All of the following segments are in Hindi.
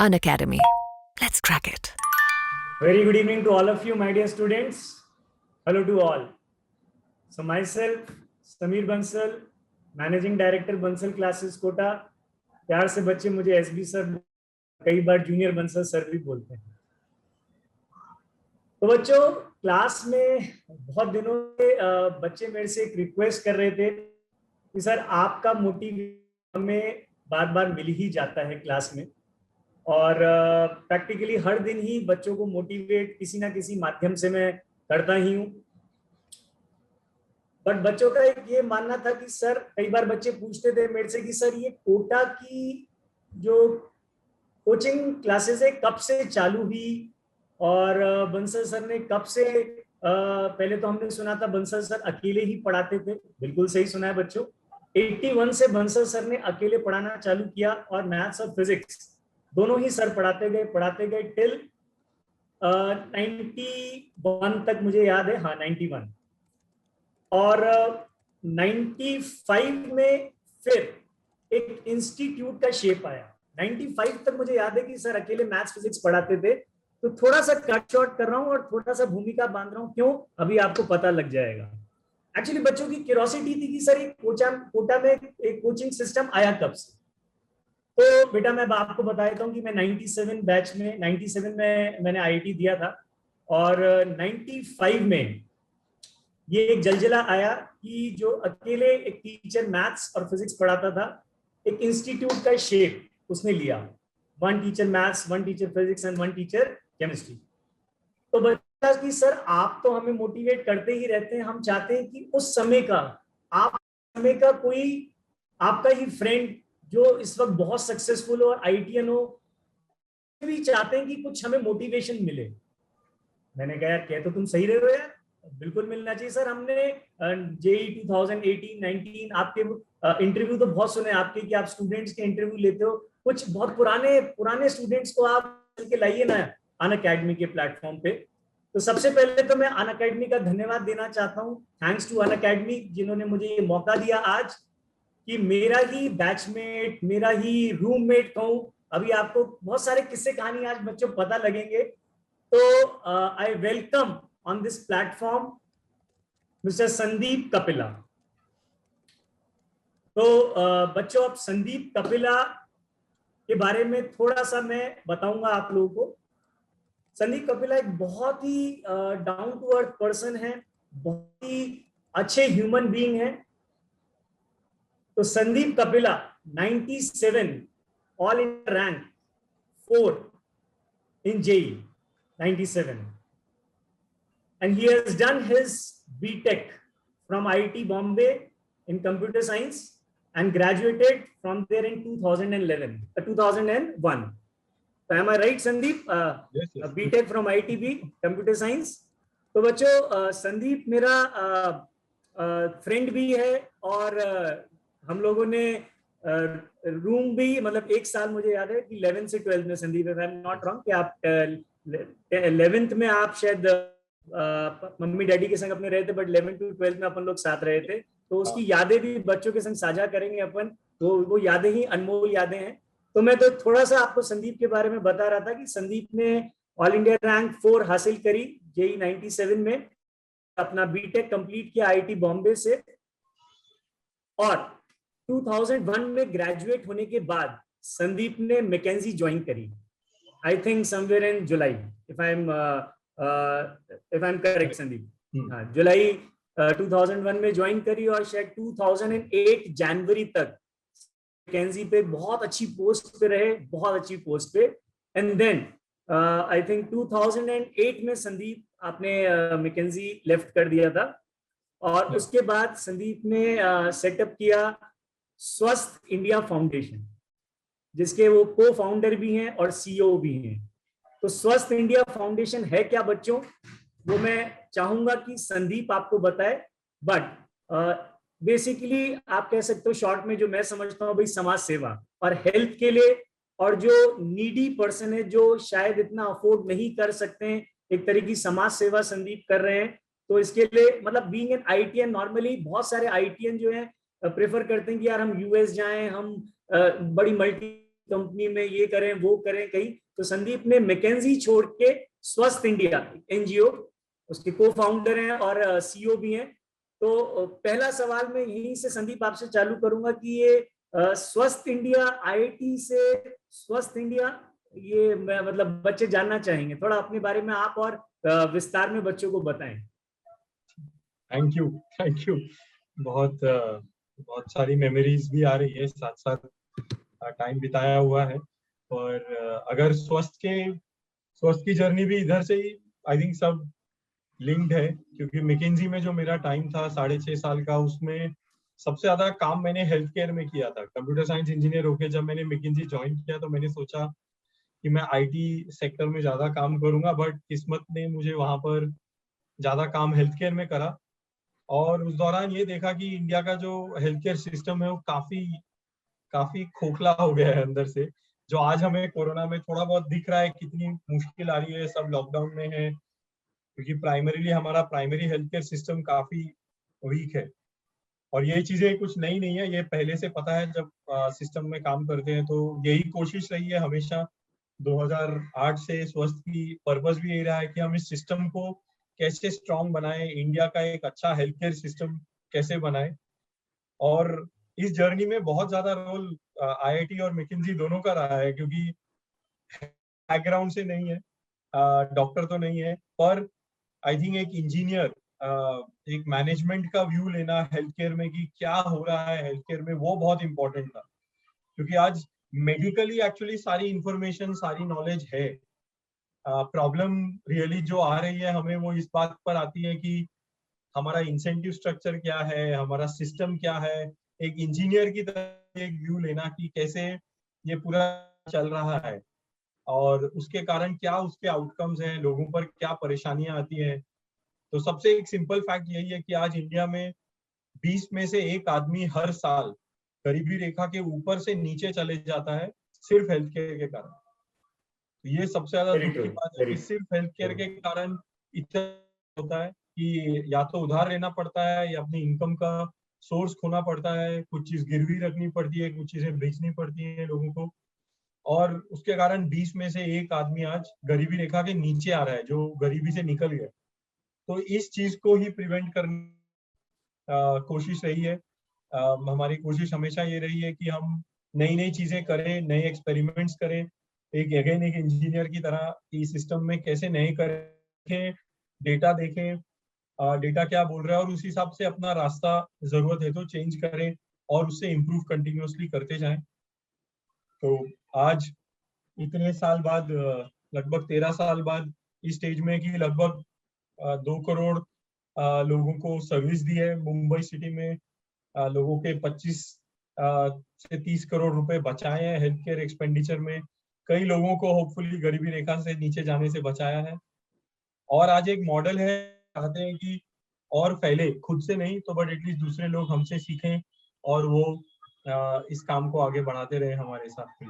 Unacademy. Let's crack it. Very good evening to all of you, my dear students. Hello to all. So myself, Samir Bansal, Managing Director Bansal Classes Kota. प्यार से बच्चे मुझे एसबी सर, कई बार जूनियर बंसल सर भी बोलते हैं। तो बच्चों, क्लास में बहुत दिनों से बच्चे मेरे से एक रिक्वेस्ट कर रहे थे कि सर आपका मोटिवेशन हमें बार बार मिल ही जाता है क्लास में, और प्रैक्टिकली हर दिन ही बच्चों को मोटिवेट किसी ना किसी माध्यम से मैं करता ही हूँ। बट बच्चों का एक ये मानना था कि सर, कई बार बच्चे पूछते थे मेरे से कि सर ये कोटा की जो कोचिंग क्लासेस है कब से चालू हुई, और बंसल सर ने कब से पहले तो हमने सुना था बंसल सर अकेले ही पढ़ाते थे। बिल्कुल सही सुना है बच्चों, 81 से बंसल सर ने अकेले पढ़ाना चालू किया, और मैथ्स और फिजिक्स दोनों ही सर पढ़ाते गए टिल 91 तक मुझे याद है। हाँ, 91। और 95 में फिर एक इंस्टीट्यूट का शेप आया। 95 तक मुझे याद है कि सर अकेले मैथ्स फिजिक्स पढ़ाते थे। तो थोड़ा सा कट शॉर्ट कर रहा हूं और थोड़ा सा भूमिका बांध रहा हूं, क्यों अभी आपको पता लग जाएगा। एक्चुअली बच्चों की क्यूरियोसिटी थी कि सर एक कोटा में एक कोचिंग सिस्टम आया कब से। तो बेटा मैं आपको बता देता हूँ कि मैं 97 बैच में 97 में मैंने आईआईटी दिया था, और 95 में ये एक जलजला आया कि जो अकेले एक टीचर मैथ्स और फिजिक्स पढ़ाता था, एक इंस्टीट्यूट का शेप उसने लिया। 1 teacher maths, 1 teacher physics and 1 teacher chemistry. तो बच्चा कि सर आप तो हमें मोटिवेट करते ही रहते हैं, हम चाहते हैं कि उस समय का कोई आपका ही फ्रेंड जो इस वक्त बहुत सक्सेसफुल हो और आईटीएन हो, भी चाहते हैं कि कुछ हमें मोटिवेशन मिले। मैंने कहा यार, कह तो तुम सही रहे हो यार, बिल्कुल मिलना चाहिए सर। हमने जेई 2018-19 आपके इंटरव्यू तो बहुत सुने आपके, कि आप स्टूडेंट्स के इंटरव्यू लेते हो, कुछ बहुत पुराने स्टूडेंट्स को आप के लाइए ना अनअकैडमी के प्लेटफॉर्म पे। तो सबसे पहले तो मैं अनअकैडमी का धन्यवाद देना चाहता हूँ। थैंक्स टू अनअकैडमी, जिन्होंने मुझे ये मौका दिया आज कि मेरा ही बैचमेट, मेरा ही रूममेट कहूं। अभी आपको बहुत सारे किस्से कहानी आज बच्चों पता लगेंगे। तो I welcome on this platform mister Sandeep Kapila. तो बच्चों, अब संदीप कपिला के बारे में थोड़ा सा मैं बताऊंगा आप लोगों को। संदीप कपिला एक बहुत ही डाउन टू अर्थ पर्सन है, बहुत ही अच्छे ह्यूमन बीइंग है। तो Sandeep Kapila 97 all India rank 4 in JEE 97, and he has done his BTech from IIT Bombay in computer science and graduated from there in 2001. So am I right, Sandeep? Yes. BTech from IITB computer science. तो बच्चों, संदीप मेरा फ्रेंड भी है, और हम लोगों ने रूम भी, मतलब एक साल मुझे याद है कि 11 से 12 में, Sandeep if I'm not wrong, कि आप 11th में आप शायद मम्मी डैडी के संग अपने रहे थे, बट 11 to 12 में अपन लोग साथ रहे थे। तो उसकी यादें भी बच्चों के संग साझा करेंगे अपन, तो वो यादें ही अनमोल यादें हैं। तो मैं तो थोड़ा सा आपको संदीप के बारे में बता रहा था कि संदीप ने ऑल इंडिया रैंक 4 हासिल करी जेई 97 में, अपना बीटेक कंप्लीट किया आईआईटी बॉम्बे से, और 2001 में ग्रेजुएट होने के बाद संदीप ने मैकेंजी ज्वाइन करी, I think somewhere in July, if I am correct Sandeep. हाँ, जुलाई 2001 में ज्वाइन करी, और शायद 2008 जनवरी तक मैकेंजी पे बहुत अच्छी पोस्ट पे रहे, बहुत अच्छी पोस्ट पे। एंड देन आई थिंक 2008 में संदीप आपने मैकेंजी लेफ्ट कर दिया था, और उसके बाद संदीप ने सेटअप किया स्वस्थ इंडिया फाउंडेशन, जिसके वो को फाउंडर भी हैं और सीईओ भी हैं। तो स्वस्थ इंडिया फाउंडेशन है क्या बच्चों, वो मैं चाहूंगा कि संदीप आपको बताए। बट बेसिकली आप कह सकते हो शॉर्ट में, जो मैं समझता हूँ भाई, समाज सेवा और हेल्थ के लिए, और जो नीडी पर्सन है जो शायद इतना अफोर्ड नहीं कर सकते हैं, एक तरह की समाज सेवा संदीप कर रहे हैं। तो इसके लिए, मतलब बीइंग एन आईटीएन, नॉर्मली बहुत सारे आईटीएन जो है प्रेफर करते हैं कि यार हम यूएस जाएं, हम बड़ी मल्टी कंपनी में ये करें वो करें कहीं, तो संदीप ने मैकेंजी छोड़ के स्वस्थ इंडिया एनजीओ, उसके को फाउंडर हैं और सीईओ भी हैं। तो पहला सवाल मैं यहीं से संदीप आपसे चालू करूंगा कि ये स्वस्थ इंडिया, आईआईटी से स्वस्थ इंडिया, ये मतलब बच्चे जानना चाहेंगे थोड़ा अपने बारे में, आप और विस्तार में बच्चों को बताएं। Thank you. बहुत सारी मेमोरीज भी आ रही है, साथ साथ टाइम बिताया हुआ है। और अगर स्वस्थ की जर्नी भी इधर से ही आई थिंक सब लिंक्ड है, क्योंकि मैकेंजी में जो मेरा टाइम था 6.5 साल का, उसमें सबसे ज्यादा काम मैंने हेल्थ केयर में किया था। कंप्यूटर साइंस इंजीनियर होके जब मैंने मैकेंजी ज्वाइन किया तो मैंने सोचा कि मैं आईटी सेक्टर में ज्यादा काम करूंगा, बट किस्मत ने मुझे वहां पर ज्यादा काम हेल्थ केयर में करा। और उस दौरान ये देखा कि इंडिया का जो हेल्थ केयर सिस्टम है वो काफी खोखला हो गया है अंदर से। जो आज हमें कोरोना में थोड़ा बहुत दिख रहा है कितनी मुश्किल आ रही है, सब लॉकडाउन में है, क्योंकि प्राइमरीली हमारा प्राइमरी हेल्थ केयर सिस्टम काफी वीक है। और यही चीजें कुछ नई नहीं है, ये पहले से पता है जब सिस्टम में काम करते हैं। तो यही कोशिश रही है हमेशा 2008 से। स्वस्थ की पर्पस भी यही रहा है कि हम इस सिस्टम को कैसे स्ट्रॉन्ग बनाए, इंडिया का एक अच्छा हेल्थ केयर सिस्टम कैसे बनाए। और इस जर्नी में बहुत ज्यादा रोल आईआईटी और मैकेंजी दोनों का रहा है, क्योंकि बैकग्राउंड से नहीं है, डॉक्टर तो नहीं है, पर आई थिंक एक इंजीनियर, एक मैनेजमेंट का व्यू लेना हेल्थ केयर में कि क्या हो रहा है हेल्थ केयर में, वो बहुत इंपॉर्टेंट था। क्योंकि आज मेडिकली एक्चुअली सारी इंफॉर्मेशन, सारी नॉलेज है। प्रॉब्लम रियली जो आ रही है हमें, वो इस बात पर आती है कि हमारा इंसेंटिव स्ट्रक्चर क्या है, हमारा सिस्टम क्या है। एक इंजीनियर की तरह एक व्यू लेना कि कैसे ये पूरा चल रहा है और उसके कारण क्या उसके आउटकम्स हैं, लोगों पर क्या परेशानियां आती हैं। तो सबसे एक सिंपल फैक्ट यही है कि आज इंडिया में 20 में से एक आदमी हर साल गरीबी रेखा के ऊपर से नीचे चले जाता है, सिर्फ हेल्थ केयर के कारण। तो ये सबसे ज्यादा दुख की बात है कि सिर्फ हेल्थ केयर के कारण इतना होता है कि या तो उधार लेना पड़ता है या अपनी इनकम का सोर्स खोना पड़ता है, कुछ चीज गिरवी रखनी पड़ती है, कुछ चीजें बेचनी पड़ती है लोगों को। और उसके कारण 20 में से एक आदमी आज गरीबी रेखा के नीचे आ रहा है, जो गरीबी से निकल गया। तो इस चीज को ही प्रिवेंट करने कोशिश रही है। हमारी कोशिश हमेशा ये रही है कि हम नई नई चीजें करें, नए एक्सपेरिमेंट्स करें, एक इंजीनियर की तरह कि सिस्टम में कैसे नए करें, डेटा देखें, डेटा क्या बोल रहा है और उस हिसाब से अपना रास्ता जरूरत है तो चेंज करें और उससे इम्प्रूव कंटिन्यूअसली करते जाएं। तो आज इतने साल बाद, लगभग 13 साल बाद इस स्टेज में कि लगभग 2 करोड़ लोगों को सर्विस दी है मुंबई सिटी में, लोगों के 25 से 30 करोड़ रुपए बचाए हैं हेल्थ केयर एक्सपेंडिचर में, कई लोगों को होपफुली गरीबी रेखा से नीचे जाने से बचाया है। और आज एक मॉडल है, चाहते हैं कि और फैले, खुद से नहीं तो बट एटलीस्ट दूसरे लोग हमसे सीखें और वो इस काम को आगे बढ़ाते रहे हमारे साथ।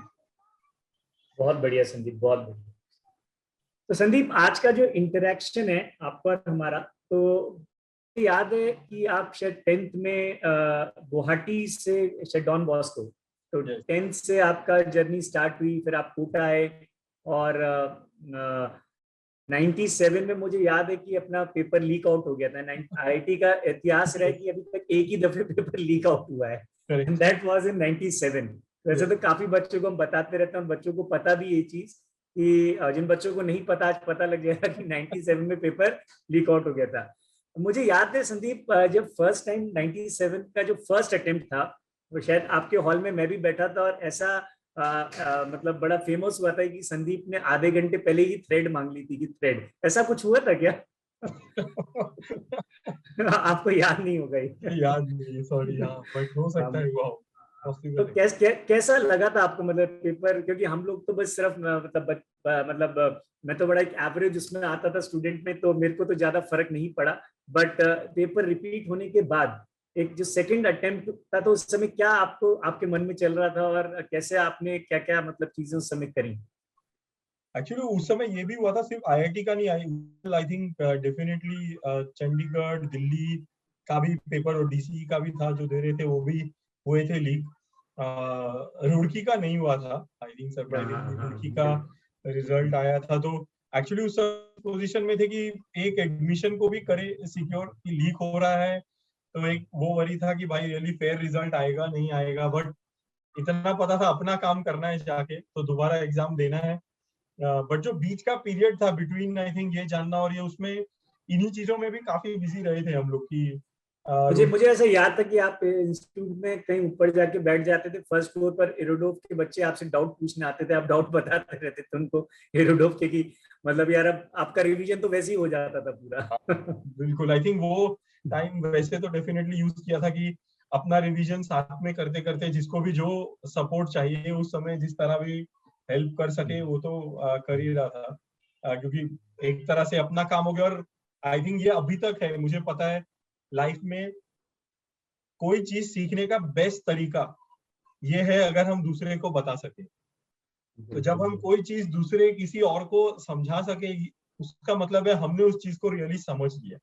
बहुत बढ़िया संदीप, बहुत बढ़िया। तो संदीप, आज का जो इंटरेक्शन है आपका और हमारा, तो याद है कि आप शायद 10th में गुवाहाटी से शायद डॉन बॉस्को, तो 10th से आपका जर्नी स्टार्ट हुई, फिर आप कोटा आए और 97 में मुझे याद है कि अपना पेपर लीक आउट हो गया था। आईआईटी का इतिहास रहा है कि अभी तक एक ही दफे पेपर लीक आउट हुआ है, एंड दैट वाज इन 97। वैसे तो काफी बच्चों को हम बताते रहते हैं, बच्चों को पता भी ये चीज कि जिन बच्चों को नहीं पता, आज पता लग जाएगा कि 97 में पेपर लीक आउट हो गया था। मुझे याद है संदीप, जब फर्स्ट टाइम 97 का जो फर्स्ट अटेम्प्ट था, वो शायद आपके हॉल में मैं भी बैठा था और ऐसा मतलब बड़ा फेमस हुआ था कि संदीप ने आधे घंटे पहले ही थ्रेड मांग ली थी कि थ्रेड, ऐसा कुछ हुआ था क्या? आपको याद नहीं होगा? याद नहीं, सॉरी। हाँ, बट हो सकता है वो। तो कैसा लगा था आपको, मतलब पेपर? क्योंकि हम लोग तो बस सिर्फ मतलब मैं तो बड़ा एक एवरेज उसमें आता था स्टूडेंट में, तो मेरे को तो ज्यादा फर्क नहीं पड़ा। बट पेपर रिपीट होने के बाद एक जो सेकंड अटेम्प्ट था, तो उस समय क्या आपको, आपके मन में चल रहा था और कैसे आपने क्या क्या मतलब चीजें उस समय करी? एक्चुअली उस समय ये भी हुआ था, सिर्फ आईआईटी का नहीं, I think definitely Chandigarh, Delhi का भी पेपर और डीसी का भी था जो दे रहे थे, वो भी हुए थे लीक। रुड़की का नहीं हुआ था, आई थिंक सरप्राइजिंगली रुड़की का रिजल्ट आया था, तो एक्चुअली उस पोजीशन में थे कि एक एडमिशन को भी करे सिक्योर कि लीक हो रहा है, तो एक वो वरी था कि भाई रियली फेयर रिजल्ट आएगा नहीं आएगा, बट इतना पता था अपना काम करना है जाके, तो दोबारा एग्जाम देना है। बट जो बीच का पीरियड था बिटवीन, आई थिंक ये जानना और ये, उसमें इन्हीं चीजों में भी काफी बिजी रहे थे हम लोग की। मुझे ऐसा याद था कि आप इंस्टीट्यूट में कहीं ऊपर जाके बैठ जाते थे फर्स्ट फ्लोर पर, एरोडोफ के बच्चे आपसे डाउट पूछने आते थे, आप डाउट बताते रहते थे उनको एरोडोफ के, कि मतलब यार अब आपका रिवीजन तो वैसे ही हो जाता था पूरा। बिल्कुल, आई थिंक वो टाइम वैसे तो डेफिनेटली यूज किया था कि अपना रिवीजन साथ में करते करते जिसको भी जो सपोर्ट चाहिए उस समय जिस तरह भी हेल्प कर सके वो तो कर ही रहा था, क्योंकि एक तरह से अपना काम हो गया। और आई थिंक ये अभी तक है, मुझे पता है लाइफ में कोई चीज सीखने का बेस्ट तरीका ये है अगर हम दूसरे को बता सके। तो जब हम कोई चीज दूसरे किसी और को समझा सके, उसका मतलब है हमने उस चीज को रियली समझ लिया,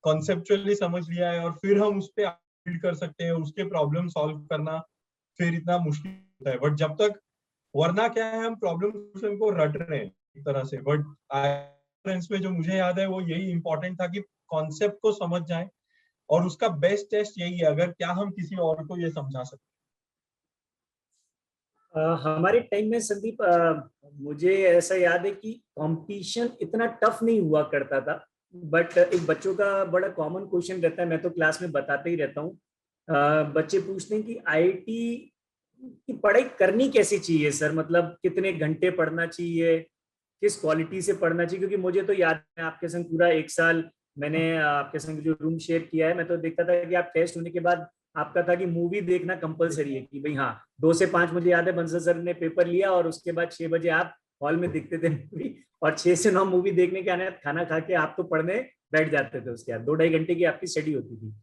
कॉन्सेप्चुअली समझ लिया है, और फिर हम उस पर बिल्ड कर सकते हैं, उसके प्रॉब्लम सॉल्व करना फिर इतना मुश्किल होता है। बट जब तक, वरना क्या है, हम प्रॉब्लम सोल्यूशन को रट रहे हैं एक तरह से। बट फ्रेंड्स में जो मुझे याद है वो यही इंपॉर्टेंट था कि कॉन्सेप्ट को समझ जाए, और उसका बेस्ट टेस्ट यही है अगर क्या हम किसी और को ये समझा सकते। हमारे टाइम में संदीप, मुझे ऐसा याद है कि कंपटीशन इतना टफ नहीं हुआ करता था, बट एक बच्चों का बड़ा कॉमन क्वेश्चन रहता है, मैं तो क्लास में बताते ही रहता हूँ। बच्चे पूछते हैं कि आईआईटी की पढ़ाई करनी कैसी चाहिए सर, मतलब कितने घंटे पढ़ना चाहिए, किस क्वालिटी से पढ़ना चाहिए, क्योंकि मुझे तो याद है आपके संग पूरा एक साल मैंने आपके संग जो रूम शेयर किया है, मैं तो देखता था कि आप टेस्ट होने के बाद आपका था कि मूवी देखना कंपलसरी है, कि भाई हाँ 2 से 5 मुझे याद है बंसल सर ने पेपर लिया और उसके बाद 6 बजे आप हॉल में देखते थे मूवी, और 6 से 9 मूवी देखने के आने खाना खा के आप तो पढ़ने बैठ जाते थे, उसके बाद 2-2.5 घंटे की आपकी स्टडी होती थी।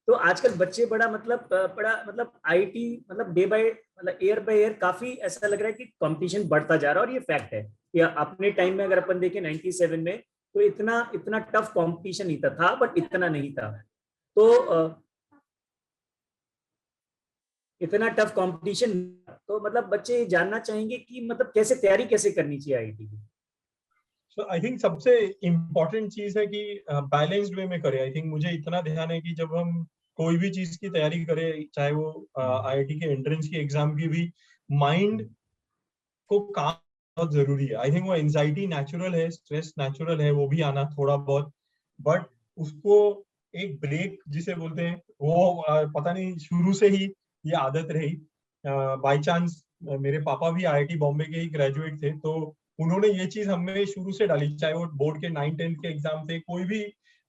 तो आजकल बच्चे बड़ा मतलब आईटी मतलब डे बाय मतलब ईयर बाय ईयर काफी ऐसा लग रहा है कि कंपटीशन बढ़ता जा रहा है, और ये फैक्ट है कि अपने टाइम में अगर अपन देखें 97 में तो इतना इतना टफ कंपटीशन नहीं था, बट इतना नहीं था। तो इतना टफ कंपटीशन, तो मतलब बच्चे जानना चाहेंगे कि मतलब कैसे तैयारी कैसे करनी चाहिए आईटी की। सो आई थिंक सबसे इम्पोर्टेंट चीज है कि बैलेंस्ड वे में करें। आई थिंक मुझे इतना ध्यान है कि जब हम कोई भी चीज की तैयारी करें, चाहे वो आईआईटी के एंट्रेंस की एग्जाम की भी, माइंड को काम बहुत जरूरी है। आई थिंक वो एंजाइटी नेचुरल है, स्ट्रेस नेचुरल है, वो भी आना थोड़ा बहुत, बट उसको एक ब्रेक जिसे बोलते हैं वो पता नहीं शुरू से ही ये आदत रही। बाय चांस मेरे पापा भी आईआईटी बॉम्बे के ही ग्रेजुएट थे, तो उन्होंने ये चीज हमें शुरू से डाली, चाहे वो बोर्ड के 9-10 के एग्जाम थे, कोई भी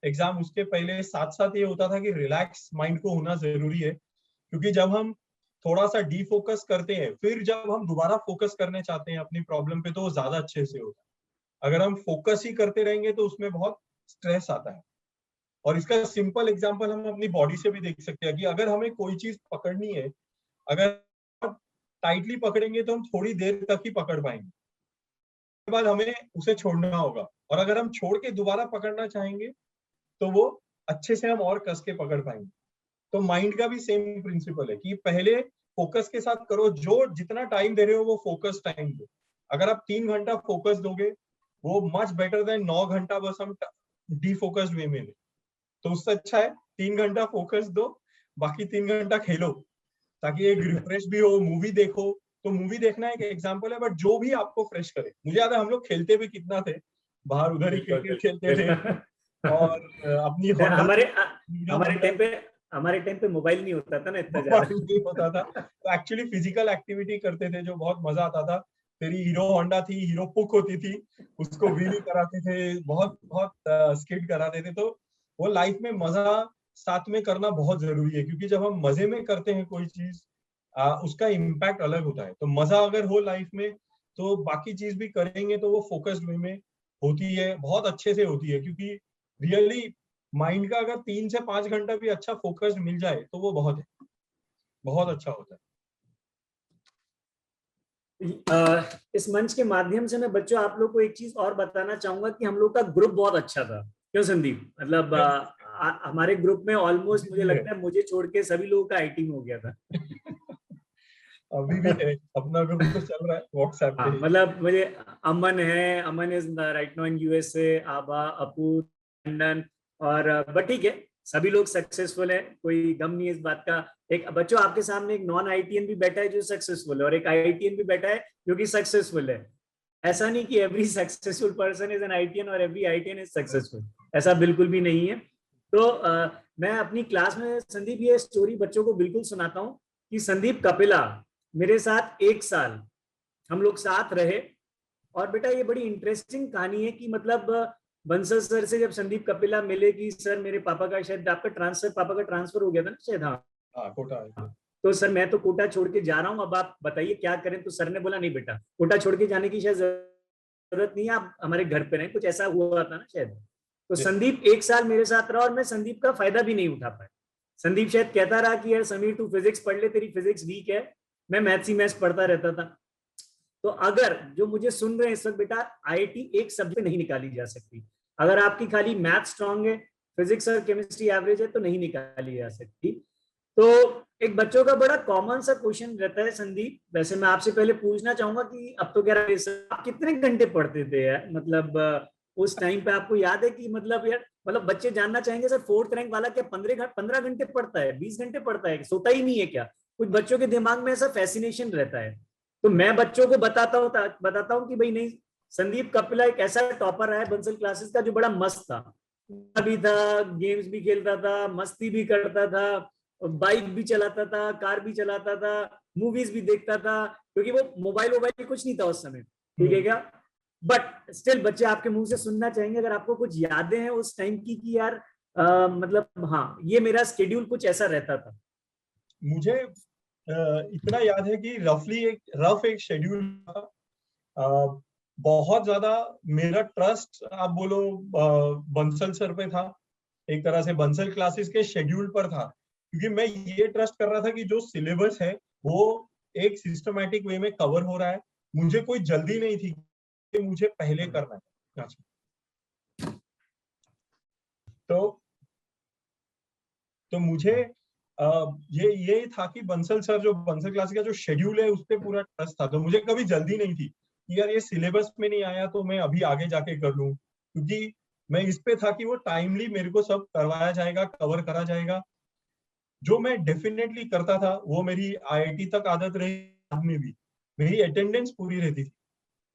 एग्जाम, उसके पहले साथ साथ ये होता था कि रिलैक्स माइंड को होना जरूरी है। क्योंकि जब हम थोड़ा सा डीफोकस करते हैं, फिर जब हम दोबारा फोकस करने चाहते हैं अपनी प्रॉब्लम पे, तो वो ज्यादा अच्छे से होता है। अगर हम फोकस ही करते रहेंगे तो उसमें बहुत स्ट्रेस आता है। और इसका सिंपल एग्जांपल हम अपनी बॉडी से भी देख सकते हैं कि अगर हमें कोई चीज पकड़नी है, अगर टाइटली पकड़ेंगे तो हम थोड़ी देर तक ही पकड़ पाएंगे, उसके बाद हमें उसे छोड़ना होगा। और अगर हम छोड़ के दोबारा पकड़ना चाहेंगे तो वो अच्छे से हम और कस के पकड़ पाएंगे। तो माइंड का भी सेम प्रिंसिपल है कि पहले फोकस के साथ करो, जो जितना टाइम दे रहे हो वो फोकस टाइम दो। अगर आप 3 घंटा फोकस दोगे वो मच बेटर देन 9 घंटा बस हम डिफोकस्ड वे में दें। तो उससे अच्छा है 3 घंटा फोकस दो, बाकी 3 घंटा खेलो, ताकि एक रिफ्रेश भी हो, मूवी देखो। तो मूवी देखना एक एग्जाम्पल है, बट जो भी आपको फ्रेश करे। मुझे याद है हम लोग खेलते भी कितना थे बाहर, उधर ही क्रिकेट खेलते थे और अपनी होंडा हमारे हीरो हमारे होंडा टाइम पे हमारे टाइम पे मोबाइल नहीं होता था ना इतना नहीं होता था, ज्यादा। तो एक्चुअली फिजिकल एक्टिविटी करते थे जो बहुत मजा आता था। तेरी हीरो होंडा थी, हीरो पुक होती थी, उसको व्हील कराते थे, बहुत बहुत स्किड कराते थे। तो वो लाइफ में मजा साथ में करना बहुत जरूरी है, क्योंकि जब हम मजे में करते हैं कोई चीज, उसका इम्पैक्ट अलग होता है। तो मजा अगर हो लाइफ में तो बाकी चीज भी करेंगे तो वो फोकस्ड वे में होती है, बहुत अच्छे से होती है। क्योंकि रियली माइंड का अगर 3 से 5 घंटा भी अच्छा फोकस्ड मिल जाए तो वो बहुत है, बहुत अच्छा होता है। इस मंच के माध्यम से मैं बच्चों आप लोग को एक चीज और बताना चाहूंगा कि हम लोग का ग्रुप बहुत अच्छा था, क्यों संदीप, मतलब हमारे ग्रुप में ऑलमोस्ट मुझे लगता है मुझे छोड़ के सभी लोगों का आईटी में हो गया था। अभी भी है, अपना ग्रुप तो चल रहा है व्हाट्सएप पे। मतलब मुझे अमन है, Aman is right now in USA, आबा, अपू, लंदन, और बट ठीक है, सभी लोग सक्सेसफुल है, कोई गम नहीं है इस बात का। एक बच्चों आपके सामने एक नॉन आईटीएन भी बैठा है जो सक्सेसफुल है, और एक आईटीएन भी बैठा है जो कि सक्सेसफुल है। ऐसा नहीं कि every successful person is an ITM और एवरी आईटीएन इज सक्सेसफुल, ऐसा बिल्कुल भी नहीं है। तो मैं अपनी क्लास में संदीप ये स्टोरी बच्चों को बिल्कुल सुनाता हूँ कि संदीप कपिला मेरे साथ 1 साल हम लोग साथ रहे। और बेटा ये बड़ी इंटरेस्टिंग कहानी है कि मतलब बंसल सर से जब संदीप कपिला मिले कि सर मेरे पापा का शायद आपका ट्रांसफर, पापा का ट्रांसफर हो गया था ना शायद, हाँ कोटा। तो सर मैं तो कोटा छोड़ के जा रहा हूँ, अब आप बताइए क्या करें। तो सर ने बोला नहीं बेटा, कोटा छोड़ के जाने की शायद जरूरत नहीं है, आप हमारे घर पे रहें, कुछ ऐसा हुआ था ना शायद। तो संदीप 1 साल मेरे साथ रहा और मैं संदीप का फायदा भी नहीं उठा पाया। संदीप शायद कहता रहा कि यार समीर तू फिजिक्स पढ़ ले, तेरी फिजिक्स वीक है, मैं मैथ्स ही मैथ्स पढ़ता रहता था। तो अगर जो मुझे सुन रहे हैं इस वक्त, बेटा आईआईटी एक सब्जेक्ट नहीं निकाली जा सकती, अगर आपकी खाली मैथ स्ट्रांग है, फिजिक्स और केमिस्ट्री एवरेज है तो नहीं निकाली जा सकती। तो एक बच्चों का बड़ा कॉमन सा क्वेश्चन रहता है संदीप, वैसे मैं आपसे पहले पूछना चाहूंगा कि अब तो क्या आप कितने घंटे पढ़ते थे यार, मतलब उस टाइम पे आपको याद है कि मतलब यार, मतलब बच्चे जानना चाहेंगे सर 4th रैंक वाला क्या 15 घंटे पढ़ता है, 20 घंटे पढ़ता है, सोता ही नहीं है क्या? कुछ बच्चों के दिमाग में ऐसा फैसिनेशन रहता है। तो मैं बच्चों को बताता हूँ कि भाई नहीं, संदीप कपिला एक ऐसा टॉपर है बंसल क्लासेस का जो बड़ा मस्त था, भी था, गेम्स भी खेलता था, मस्ती भी करता था, बाइक भी चलाता था, कार भी चलाता था, मूवीज भी देखता था, क्योंकि वो मोबाइल कुछ नहीं था उस समय, ठीक है क्या? बट स्टिल बच्चे आपके मुंह से सुनना चाहेंगे अगर आपको कुछ यादें हैं उस टाइम की कि यार मतलब हाँ ये मेरा स्केड्यूल कुछ ऐसा रहता था। मुझे इतना याद है कि रफली एक शेड्यूल था। बहुत ज्यादा मेरा ट्रस्ट आप बोलो बंसल सर पे था, एक तरह से बंसल क्लासेस के शेड्यूल पर था, क्योंकि मैं ये ट्रस्ट कर रहा था कि जो सिलेबस है वो एक सिस्टमैटिक वे में कवर हो रहा है। मुझे कोई जल्दी नहीं थी कि मुझे पहले करना है। तो मुझे ये था कि बंसल सर जो बंसल क्लास का जो शेड्यूल है उस पर पूरा ट्रस्ट था। तो मुझे कभी जल्दी नहीं थी कि यार ये सिलेबस में नहीं आया तो मैं अभी आगे जाके कर लूं, क्योंकि मैं इस पे था कि वो टाइमली मेरे को सब करवाया जाएगा, कवर करा जाएगा। जो मैं डेफिनेटली करता था वो मेरी आईआईटी तक आदत रही, बाद में भी मेरी अटेंडेंस पूरी रहती थी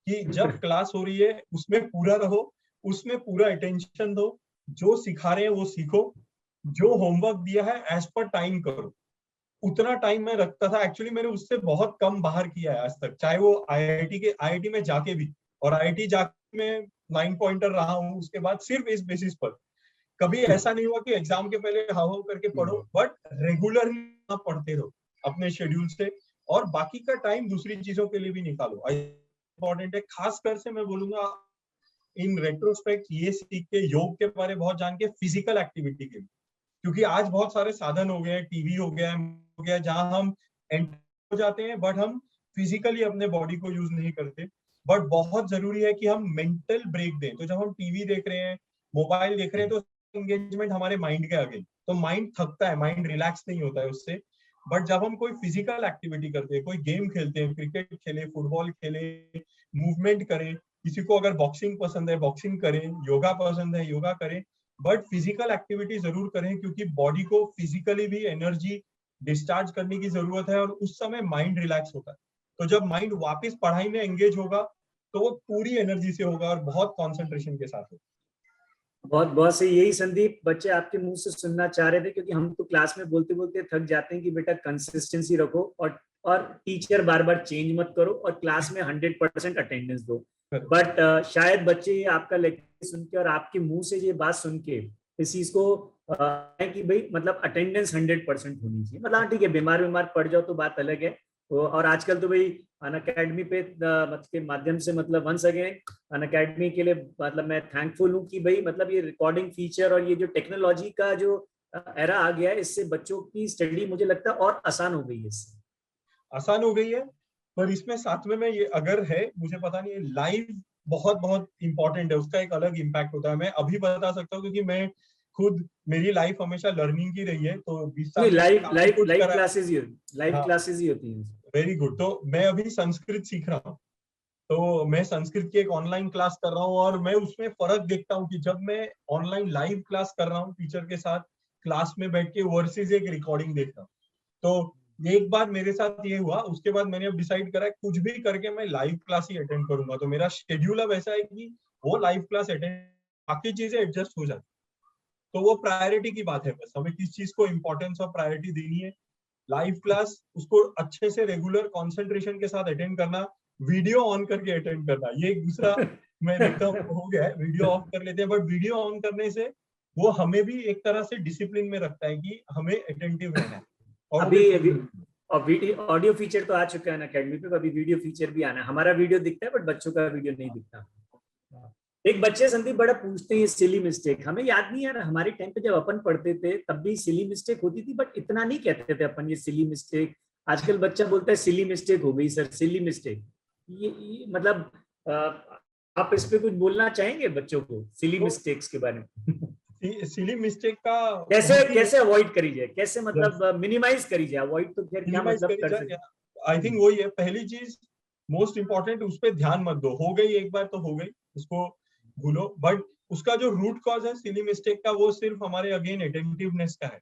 कि जब क्लास हो रही है उसमें पूरा रहो, उसमें पूरा अटेंशन दो, जो सिखा रहे हैं वो सीखो, जो होमवर्क दिया है एज पर टाइम करो। उतना टाइम मैं रखता था। एक्चुअली मैंने उससे बहुत कम बाहर किया है आज तक, चाहे वो आईआईटी में जाके भी, और आईआईटी जाके मैं 9 पॉइंटर रहा हूँ उसके बाद सिर्फ इस बेसिस पर। कभी ऐसा नहीं हुआ कि एग्जाम के पहले हाव करके पढ़ो, बट रेगुलरली पढ़ते रहो अपने शेड्यूल से, और बाकी का टाइम दूसरी चीजों के लिए भी निकालो। इम्पोर्टेंट है, खासकर से मैं बोलूंगा इन रेट्रोस्पेक्ट ये सीख के, योग के बारे में बहुत जान के, फिजिकल एक्टिविटी के लिए, क्योंकि आज बहुत सारे साधन हो गए हैं, टीवी हो गया जहां हम एंटर हो जाते हैं बट हम फिजिकली अपने बॉडी को यूज नहीं करते। बट बहुत जरूरी है कि हम मेंटल ब्रेक दें। तो जब हम टीवी देख रहे हैं, मोबाइल देख रहे हैं, तो एंगेजमेंट हमारे माइंड के आगे, तो माइंड थकता है, माइंड रिलैक्स नहीं होता है उससे। बट जब हम कोई फिजिकल एक्टिविटी करते हैं, कोई गेम खेलते हैं, क्रिकेट खेले, फुटबॉल खेले, मूवमेंट करें, किसी को अगर बॉक्सिंग पसंद है बॉक्सिंग करें, योगा पसंद है योगा करें, बट फिजिकल एक्टिविटी जरूर करें, क्योंकि बॉडी को फिजिकली भी एनर्जी डिस्चार्ज करने की जरूरत है और उस समय माइंड रिलैक्स होता है। तो जब माइंड वापस पढ़ाई में एंगेज होगा तो वो पूरी एनर्जी से होगा और बहुत कंसंट्रेशन के साथ होगा। बहुत बहुत सही, यही संदीप बच्चे आपके मुंह से सुनना चाह रहे थे, क्योंकि हम तो क्लास में बोलते बोलते थक जाते हैं कि बेटा कंसिस्टेंसी रखो और टीचर बार बार चेंज मत करो और क्लास में 100% अटेंडेंस दो। बट शायद बच्चे आपका लेक्चर सुन के और आपके मुंह से ये बात सुन के इस चीज को कि भाई मतलब अटेंडेंस 100% होनी चाहिए। मतलब ठीक है, बीमार पड़ जाओ तो बात अलग है। और आजकल तो भाई अनअकैडमी पे के माध्यम से मतलब वंस अगेन अनअकैडमी के लिए मतलब मैं थैंकफुल हूँ कि भाई मतलब ये रिकॉर्डिंग फीचर और ये जो टेक्नोलॉजी का जो एरा आ गया है, इससे बच्चों की स्टडी मुझे लगता है और आसान हो गई है। इससे आसान हो गई है, पर इसमें साथ में ये अगर है, मुझे पता नहीं है, लाइव बहुत बहुत इंपॉर्टेंट है, उसका एक अलग इम्पैक्ट होता है। मैं अभी बता सकता हूँ क्योंकि मैं खुद, मेरी लाइफ हमेशा लर्निंग की रही है। तो 20 साल लाइव क्लासेस ही होती हैं। Very good. तो मैं अभी संस्कृत सीख रहा हूँ, तो मैं संस्कृत की एक ऑनलाइन क्लास कर रहा हूँ और मैं उसमें फर्क देखता हूँ कि जब मैं ऑनलाइन लाइव क्लास कर रहा हूँ टीचर के साथ क्लास में बैठ के वर्सेस एक रिकॉर्डिंग देख रहा हूँ। तो एक बार मेरे साथ ये हुआ, उसके बाद मैंने अब डिसाइड करा है कुछ भी करके मैं लाइव क्लास ही अटेंड करूंगा। तो मेरा शेड्यूल अब ऐसा है कि वो लाइव क्लास अटेंड, बाकी चीजें एडजस्ट हो जाती। तो वो प्रायोरिटी की बात है, बस हमें किस चीज को इंपॉर्टेंस और प्रायोरिटी देनी है। लाइव क्लास उसको अच्छे से रेगुलर कंसंट्रेशन के साथ अटेंड करना, वीडियो ऑन करके अटेंड करना, ये एक दूसरा मैं देखता हूँ हो गया है, वीडियो ऑफ कर लेते हैं, बट वीडियो ऑन करने से वो हमें भी एक तरह से डिसिप्लिन में रखता है कि हमें अटेंटिव रहना है। और और वीडियो ऑडियो फीचर तो आ चुका है ना अकेडमी पे, अभी वीडियो फीचर भी आना है। हमारा वीडियो दिखता है बट बच्चों का वीडियो नहीं दिखता। एक बच्चे संदीप बड़ा पूछते हैं सिली मिस्टेक, हमें याद नहीं यार, हमारे टाइम पे जब अपन पढ़ते थे तब भी सिली मिस्टेक होती थी, बट इतना नहीं कहते थे अपन ये सिली मिस्टेक। आजकल बच्चा बोलता है सिली मिस्टेक हो गई सर, सिली मिस्टेक। ये मतलब आप इस पे कुछ बोलना चाहेंगे बच्चों को सिली मिस्टेक्स के बारे में? सिली मिस्टेक का कैसे अवॉइड करी जाए, कैसे मतलब मिनिमाइज करी जाए, अवॉइड तो फिर क्या मतलब कर सकते? आई थिंक वही है पहली चीज, मोस्ट इंपॉर्टेंट, उस पर ध्यान मत दो। हो गई एक बार तो हो गई, उसको भूलो। बट उसका जो रूट कॉज है सिली मिस्टेक का, वो सिर्फ हमारे अगेन अटेंटिवनेस का है।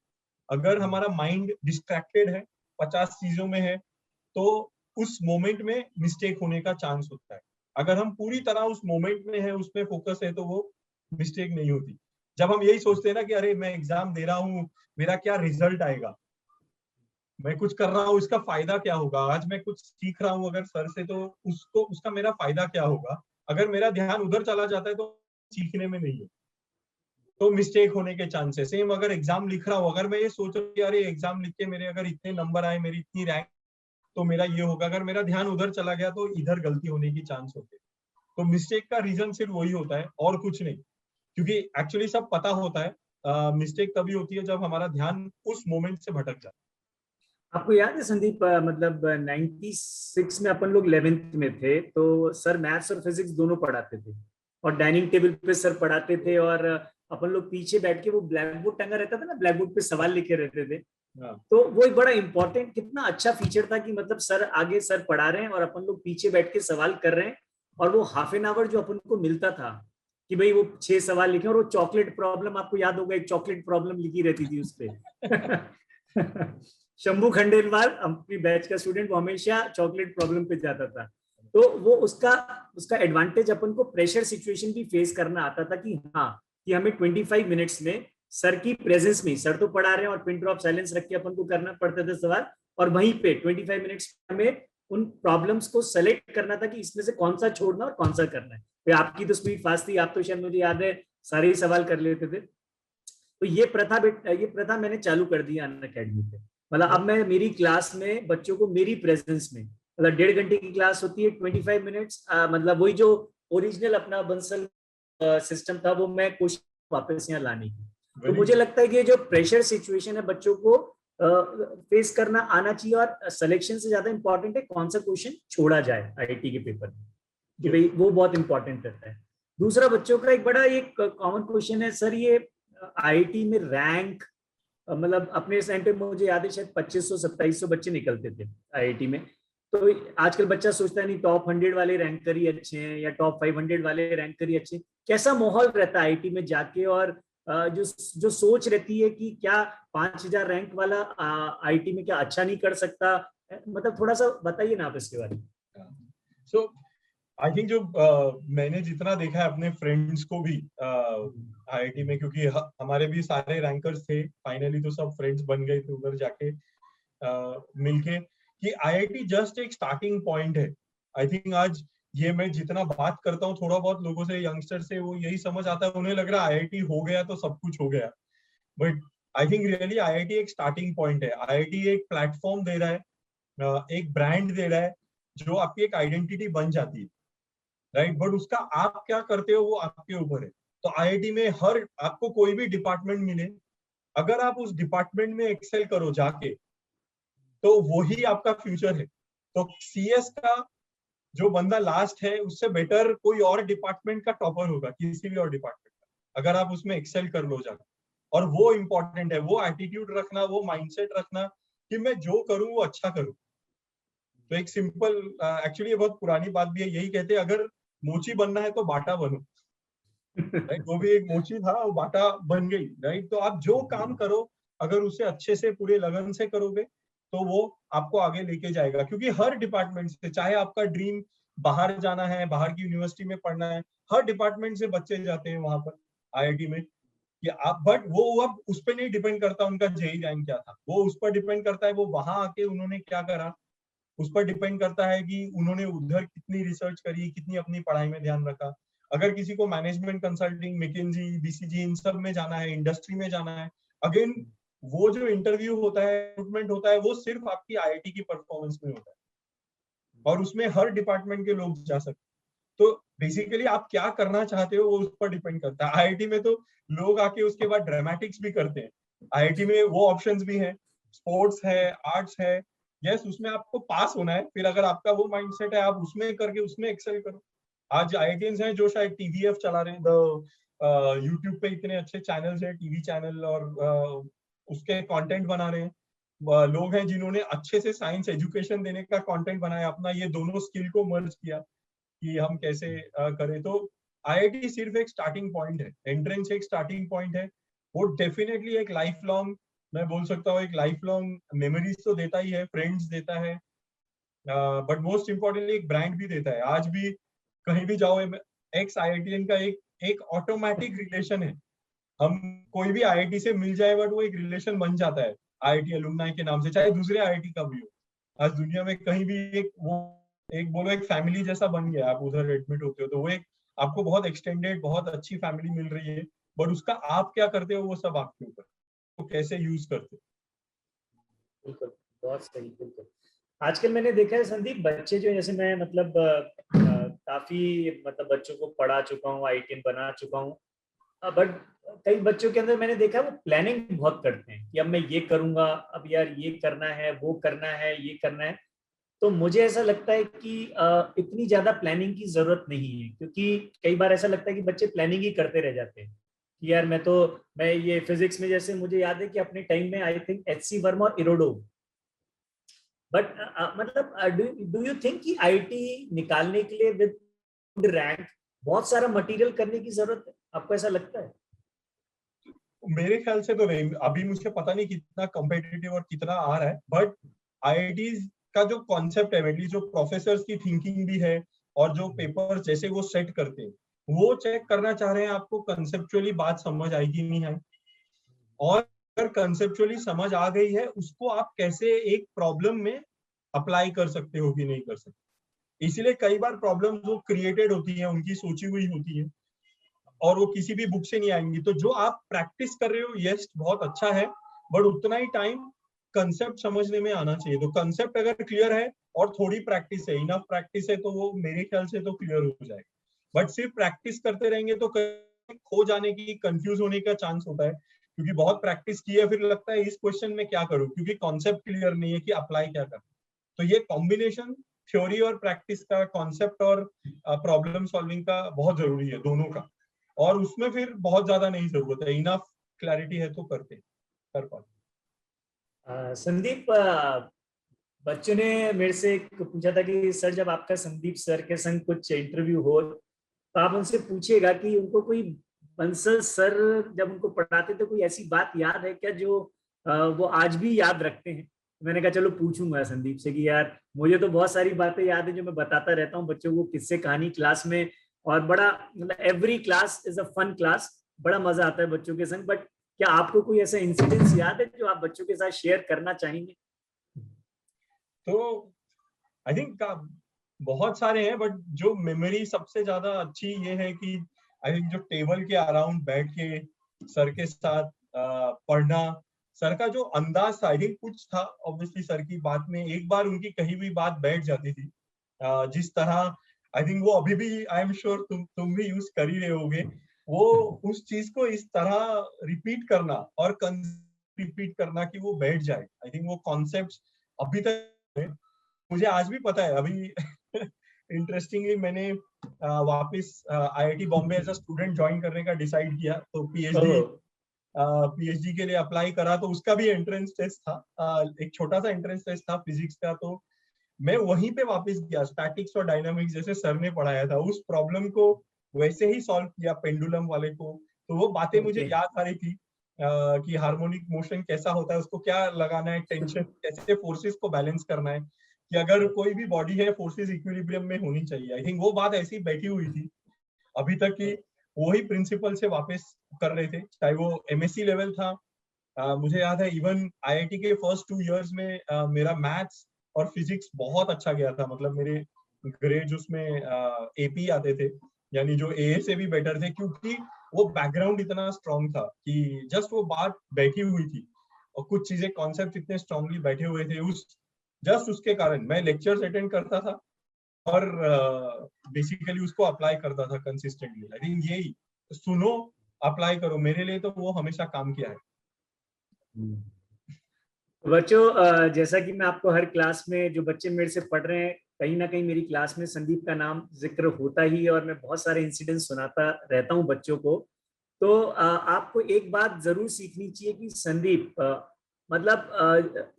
अगर हमारा माइंड डिस्ट्रैक्टेड है, 50 चीजों में है, तो उस मोमेंट में मिस्टेक होने का चांस होता है। अगर हम पूरी तरह उस मोमेंट में है, उसमें फोकस है, तो वो मिस्टेक नहीं होती। जब हम यही सोचते हैं ना कि अरे मैं एग्जाम दे रहा हूँ, मेरा क्या रिजल्ट आएगा, मैं कुछ कर रहा हूँ, इसका फायदा क्या होगा, आज मैं कुछ सीख रहा हूँ अगर सर से, तो उसको उसका मेरा फायदा क्या होगा, अगर मेरा ध्यान उधर चला जाता है तो सीखने में नहीं है, तो मिस्टेक होने के चांसेस। सेम अगर एग्जाम लिख रहा हूँ, अगर मैं ये सोच रहा हूँ कि अरे एग्जाम लिख के मेरे अगर इतने नंबर आए, मेरी इतनी रैंक, तो मेरा ये होगा, अगर मेरा ध्यान उधर चला गया तो इधर गलती होने की चांस होते हैं। तो मिस्टेक का रीजन सिर्फ वही होता है और कुछ नहीं, क्योंकि एक्चुअली सब पता होता है। मिस्टेक तभी होती है जब हमारा ध्यान उस मोमेंट से भटक जाता है। आपको याद है संदीप, मतलब 96 में अपन लोग 11th में थे, तो सर मैथ्स और फिजिक्स दोनों पढ़ाते थे और डाइनिंग टेबल पे सर पढ़ाते थे, और अपन लोग पीछे बैठ के, वो ब्लैक बोर्ड टंगा रहता था ना, ब्लैक बोर्ड पे सवाल लिखे रहते थे। तो वो एक बड़ा इंपॉर्टेंट, कितना अच्छा फीचर था कि मतलब सर आगे सर पढ़ा रहे हैं और अपन लोग पीछे बैठ के सवाल कर रहे हैं, और वो हाफ एन आवर जो अपन को मिलता था कि भाई वो 6 सवाल लिखे, और वो चॉकलेट प्रॉब्लम, आपको याद होगा एक चॉकलेट प्रॉब्लम लिखी रहती थी उस पे। शंभू खंडेलवाल अपनी बैच का स्टूडेंट, वो हमेशा चॉकलेट प्रॉब्लम पे जाता था। तो वो उसका एडवांटेज अपन को प्रेशर सिचुएशन भी फेस करना आता था कि हाँ, कि हमें 25 मिनट्स में सर की प्रेजेंस में, सर तो पढ़ा रहे हैं और पिन ड्रॉप साइलेंस रख के अपन को करना पड़ता था सवाल, और वहीं पे 25 मिनट्स में उन प्रॉब्लम्स को सेलेक्ट करना था कि इसमें से कौन सा छोड़ना और कौन सा करना है। तो आपकी तो स्पीड फास्ट थी, आप तो शायद मुझे याद है सारे ही सवाल कर लेते थे। तो ये प्रथा मैंने चालू कर दी अन अकेडमी पे। मतलब अब मैं मेरी क्लास में बच्चों को मेरी प्रेजेंस में, मतलब 1.5 घंटे की क्लास होती है, 25 मिनट्स, मतलब वही जो ओरिजिनल अपना बंसल सिस्टम था, वो मैं कोशिश वापस यहाँ लाने की। तो मुझे लगता है कि जो प्रेशर सिचुएशन है बच्चों को फेस करना आना चाहिए, और सिलेक्शन से ज्यादा इंपॉर्टेंट है कौन सा क्वेश्चन छोड़ा जाए आईआईटी के पेपर में, कि भाई वो बहुत इंपॉर्टेंट रहता है। दूसरा, बच्चों का एक बड़ा एक कॉमन क्वेश्चन है सर, ये आईआईटी में रैंक, मतलब अपने टाइम पे मुझे याद है शायद 2500-2700 बच्चे निकलते थे आईआईटी में। तो आजकल बच्चा सोचता है नहीं, टॉप 100 वाले रैंकर ही अच्छे हैं या टॉप 500 वाले रैंकर ही अच्छे हैं। कैसा माहौल रहता है आईआईटी में जाके, और जो सोच रहती है कि क्या 5000 रैंक वाला आईआईटी में क्या अच्छा नहीं कर सकता, मतलब थोड़ा सा बताइए ना आप इसके बारे में। सो आई थिंक जो मैंने जितना देखा है अपने फ्रेंड्स को भी आईआईटी में, क्योंकि हमारे भी सारे रैंकर्स थे, फाइनली तो सब फ्रेंड्स बन गए थे उधर जाके मिलके, कि आईआईटी जस्ट एक स्टार्टिंग पॉइंट है। आई थिंक आज ये मैं जितना बात करता हूँ थोड़ा बहुत लोगों से, यंगस्टर से, वो यही समझ आता है, उन्हें लग रहा है आईआईटी हो गया तो सब कुछ हो गया, but I think really IIT एक स्टार्टिंग पॉइंट है। आईआईटी एक प्लेटफॉर्म दे रहा है, एक ब्रांड दे रहा है, जो आपकी एक आइडेंटिटी बन जाती है, राइट। बट उसका आप क्या करते हो वो आपके ऊपर है। तो आईआईटी में हर आपको कोई भी डिपार्टमेंट मिले, अगर आप उस डिपार्टमेंट में एक्सेल करो जाके, तो वही आपका फ्यूचर है। तो सीएस का जो बंदा लास्ट है, उससे बेटर कोई और डिपार्टमेंट का टॉपर होगा, किसी भी और डिपार्टमेंट का, अगर आप उसमें एक्सेल कर लो जाके। और वो इंपॉर्टेंट है, वो एटीट्यूड रखना, वो माइंडसेट रखना कि मैं जो करूं वो अच्छा करूं। तो एक सिंपल, एक्चुअली ये बहुत पुरानी बात भी है, यही कहते हैं अगर मोची बनना है तो बाटा बनो, राइट। वो भी एक मोची था, वो बाटा बन गई, राइट। तो आप जो काम करो अगर उसे अच्छे से पूरे लगन से करोगे तो वो आपको आगे लेके जाएगा, क्योंकि हर डिपार्टमेंट से, चाहे आपका ड्रीम बाहर जाना है, बाहर की यूनिवर्सिटी में पढ़ना है, हर डिपार्टमेंट से बच्चे जाते हैं वहां पर आईआईटी में, कि आप, बट वो अब उस पर नहीं डिपेंड करता उनका जेई रैंक क्या था, वो उस पर डिपेंड करता है वो वहां आके उन्होंने क्या करा, उस पर डिपेंड करता है कि उन्होंने उधर कितनी रिसर्च करी, कितनी अपनी पढ़ाई में ध्यान रखा। अगर किसी को मैनेजमेंट कंसल्टिंग, मैकिंजी, बीसीजी, इन सब में जाना है, इंडस्ट्री में जाना है, अगेन वो जो इंटरव्यू होता है, रिक्रूटमेंट होता है, वो सिर्फ आपकी आईआईटी की परफॉर्मेंस में होता है, और उसमें हर डिपार्टमेंट के लोग जा सकते हैं। तो बेसिकली आप क्या करना चाहते हो वो उस पर डिपेंड करता है। आईआईटी में तो लोग आके उसके बाद ड्रामेटिक्स भी करते हैं, आईआईटी में वो ऑप्शंस भी हैं, स्पोर्ट्स है, आर्ट्स है, यस, उसमें आपको पास होना है, फिर अगर आपका वो माइंडसेट है आप उसमें करके उसमें एक्सेल करो। आज आईआईटीएंस हैं जो शायद टीवीएफ चला रहे हैं, यूट्यूब पे इतने अच्छे चैनल्स हैं, टीवी चैनल, और उसके कंटेंट बना रहे हैं। लोग हैं जिन्होंने अच्छे से साइंस एजुकेशन देने का कंटेंट बनाया, अपना ये दोनों स्किल को मर्ज किया कि हम कैसे करें। तो आईआईटी सिर्फ एक स्टार्टिंग पॉइंट है, एंट्रेंस एक स्टार्टिंग पॉइंट है, वो डेफिनेटली एक लाइफ लॉन्ग, मैं बोल सकता हूँ एक लाइफ लॉन्ग मेमोरीज तो देता ही है, फ्रेंड्स देता है, बट मोस्ट इम्पोर्टेंटली एक ब्रांड भी देता है। आज भी कहीं भी जाओ, एक्स आईआईटीएन का एक एक ऑटोमेटिक रिलेशन है, हम कोई भी आईआईटी से मिल जाए बट वो एक रिलेशन बन जाता है आईआईटी एलुमनाई के नाम से, चाहे दूसरे आईआईटी का भी हो। आज दुनिया में कहीं भी एक वो एक बोलो एक फैमिली जैसा बन गया, आप उधर एडमिट होते हो तो वो एक आपको बहुत एक्सटेंडेड, बहुत अच्छी फैमिली मिल रही है, बट उसका आप क्या करते हो वो सब आपके ऊपर, तो कैसे यूज करते हो। बिल्कुल, बहुत सही, बिल्कुल। आजकल मैंने देखा है संदीप, बच्चे जो, जैसे मैं मतलब काफी मतलब बच्चों को पढ़ा चुका हूँ, आईटीएन बना चुका हूँ, बट कई बच्चों के अंदर मैंने देखा है वो प्लानिंग बहुत करते हैं कि अब मैं ये करूंगा, अब यार ये करना है, वो करना है, ये करना है। तो मुझे ऐसा लगता है कि इतनी ज्यादा प्लानिंग की जरूरत नहीं है, क्योंकि कई बार ऐसा लगता है कि बच्चे प्लानिंग ही करते रह जाते हैं कि यार मैं ये फिजिक्स में, जैसे मुझे याद है कि अपने टाइम में आई थिंक एचसी वर्मा और इरोडो, बट मतलब डू यू थिंक कि आईटी निकालने के लिए विद रैंक बहुत सारा मटेरियल करने की जरूरत है? आपको ऐसा लगता है? मेरे ख्याल से तो नहीं, अभी मुझे पता नहीं कितना कॉम्पिटिटिव और कितना आ रहा है, बट आईआईटीज का जो कॉन्सेप्ट है, एटलीस्ट जो प्रोफेसर्स की थिंकिंग भी है, और जो पेपर जैसे वो सेट करते हैं, वो चेक करना चाह रहे हैं आपको कंसेप्चुअली बात समझ आएगी नहीं है, और अगर कंसेप्चुअली समझ आ गई है उसको आप कैसे एक प्रॉब्लम में अप्लाई कर सकते हो कि नहीं कर सकते। इसीलिए कई बार प्रॉब्लम्स वो क्रिएटेड होती है, उनकी सोची हुई होती है, और वो किसी भी बुक से नहीं आएंगी। तो जो आप प्रैक्टिस कर रहे हो, यस बहुत अच्छा है, बट उतना ही टाइम कंसेप्ट समझने में आना चाहिए। तो कंसेप्ट अगर क्लियर है और थोड़ी प्रैक्टिस है, इनफ प्रैक्टिस है, तो वो मेरे ख्याल से तो क्लियर हो जाएगा। बट सिर्फ प्रैक्टिस करते रहेंगे तो खो जाने की, कंफ्यूज होने का चांस होता है, क्योंकि बहुत प्रैक्टिस की है, फिर लगता है इस क्वेश्चन में क्या करूं, क्योंकि कॉन्सेप्ट क्लियर नहीं है कि अप्लाई क्या करना। तो ये कॉम्बिनेशन थ्योरी और प्रैक्टिस का, कॉन्सेप्ट और प्रॉब्लम सॉल्विंग का बहुत जरूरी है, दोनों का। और उसमें फिर बहुत ज्यादा नहीं जरूरत है, इनफ क्लैरिटी है तो कर पाते। संदीप, बच्चों ने मेरे से पूछा था कि सर जब आपका संदीप सर के संग कुछ इंटरव्यू हो तो आप उनसे पूछिएगा कि उनको कोई बंसल सर जब उनको पढ़ाते थे कोई ऐसी बात याद है क्या जो वो आज भी याद रखते हैं। मैंने कहा चलो पूछूंगा संदीप से कि यार मुझे तो बहुत सारी बातें याद है जो मैं बताता रहता हूँ बच्चों को, किस्से कहानी क्लास में, और बड़ा मतलब every class is a fun class, बड़ा मजा आता है बच्चों के संग। बट क्या आपको कोई ऐसा इंसिडेंस याद है जो आप बच्चों के साथ शेयर करना चाहेंगे? तो आई थिंक बहुत सारे हैं, बट जो मेमोरी सबसे ज्यादा अच्छी ये है कि आई थिंक जो टेबल के अराउंड बैठ के सर के साथ पढ़ना, सर का जो अंदाज था, आई थिंक कुछ था ऑब्वियसली सर की बात में, एक बार उनकी कही हुई बात बैठ जाती थी। जिस तरह आई थिंक वो अभी भी, आई एम श्योर तुम भी यूज कर ही रहे होगे, वो उस चीज को इस तरह रिपीट करना और रिपीट करना कि वो बैठ जाए। आई थिंक वो कॉन्सेप्ट अभी तक मुझे आज भी पता है। अभी इंटरेस्टिंगली मैंने वापस IIT Bombay as a student join करने का डिसाइड किया, तो पीएचडी के लिए अप्लाई करा, तो उसका भी एंट्रेंस टेस्ट था, एक छोटा सा एंट्रेंस टेस्ट था फिजिक्स का। तो मैं वहीं पे वापस गया, स्टैटिक्स और डायनामिक्स जैसे सर ने पढ़ाया था, उस प्रॉब्लम को वैसे ही सॉल्व किया, पेंडुलम वाले को। तो वो बातें मुझे Okay. याद आ रही थी कि हार्मोनिक मोशन कैसा होता है, उसको क्या लगाना है, टेंशन कैसे, फोर्सेस को बैलेंस करना है, कि अगर कोई भी बॉडी है फोर्सेस इक्विलिब्रियम में होनी चाहिए। आई थिंक वो बात ऐसी बैठी हुई थी अभी तक कि वही प्रिंसिपल से वापस कर रहे थे, चाहे वो एमएससी लेवल था। मुझे याद है इवन आईआईटी के फर्स्ट 2 इयर्स में मेरा मैथ्स और फिजिक्स बहुत अच्छा गया था, मतलब मेरे ग्रेड्स उसमें एपी आते थे, यानी जो ए से भी बेटर थे, क्योंकि वो बैकग्राउंड इतना स्ट्रांग था कि जस्ट वो बात बैठी हुई थी और कुछ चीजें कॉन्सेप्ट इतने स्ट्रांगली बैठे हुए थे, उस जस्ट उसके कारण मैं लेक्चर्स अटेंड करता था और बेसिकली उसको अप्लाई करता था कंसिस्टेंटली। आई थिंक यही, सुनो अप्लाई करो, मेरे लिए तो वो हमेशा काम किया है। बच्चों, जैसा कि मैं आपको हर क्लास में जो बच्चे मेरे से पढ़ रहे हैं, कहीं ना कहीं मेरी क्लास में संदीप का नाम जिक्र होता ही है और मैं बहुत सारे इंसिडेंट सुनाता रहता हूं बच्चों को। तो आपको एक बात जरूर सीखनी चाहिए कि संदीप मतलब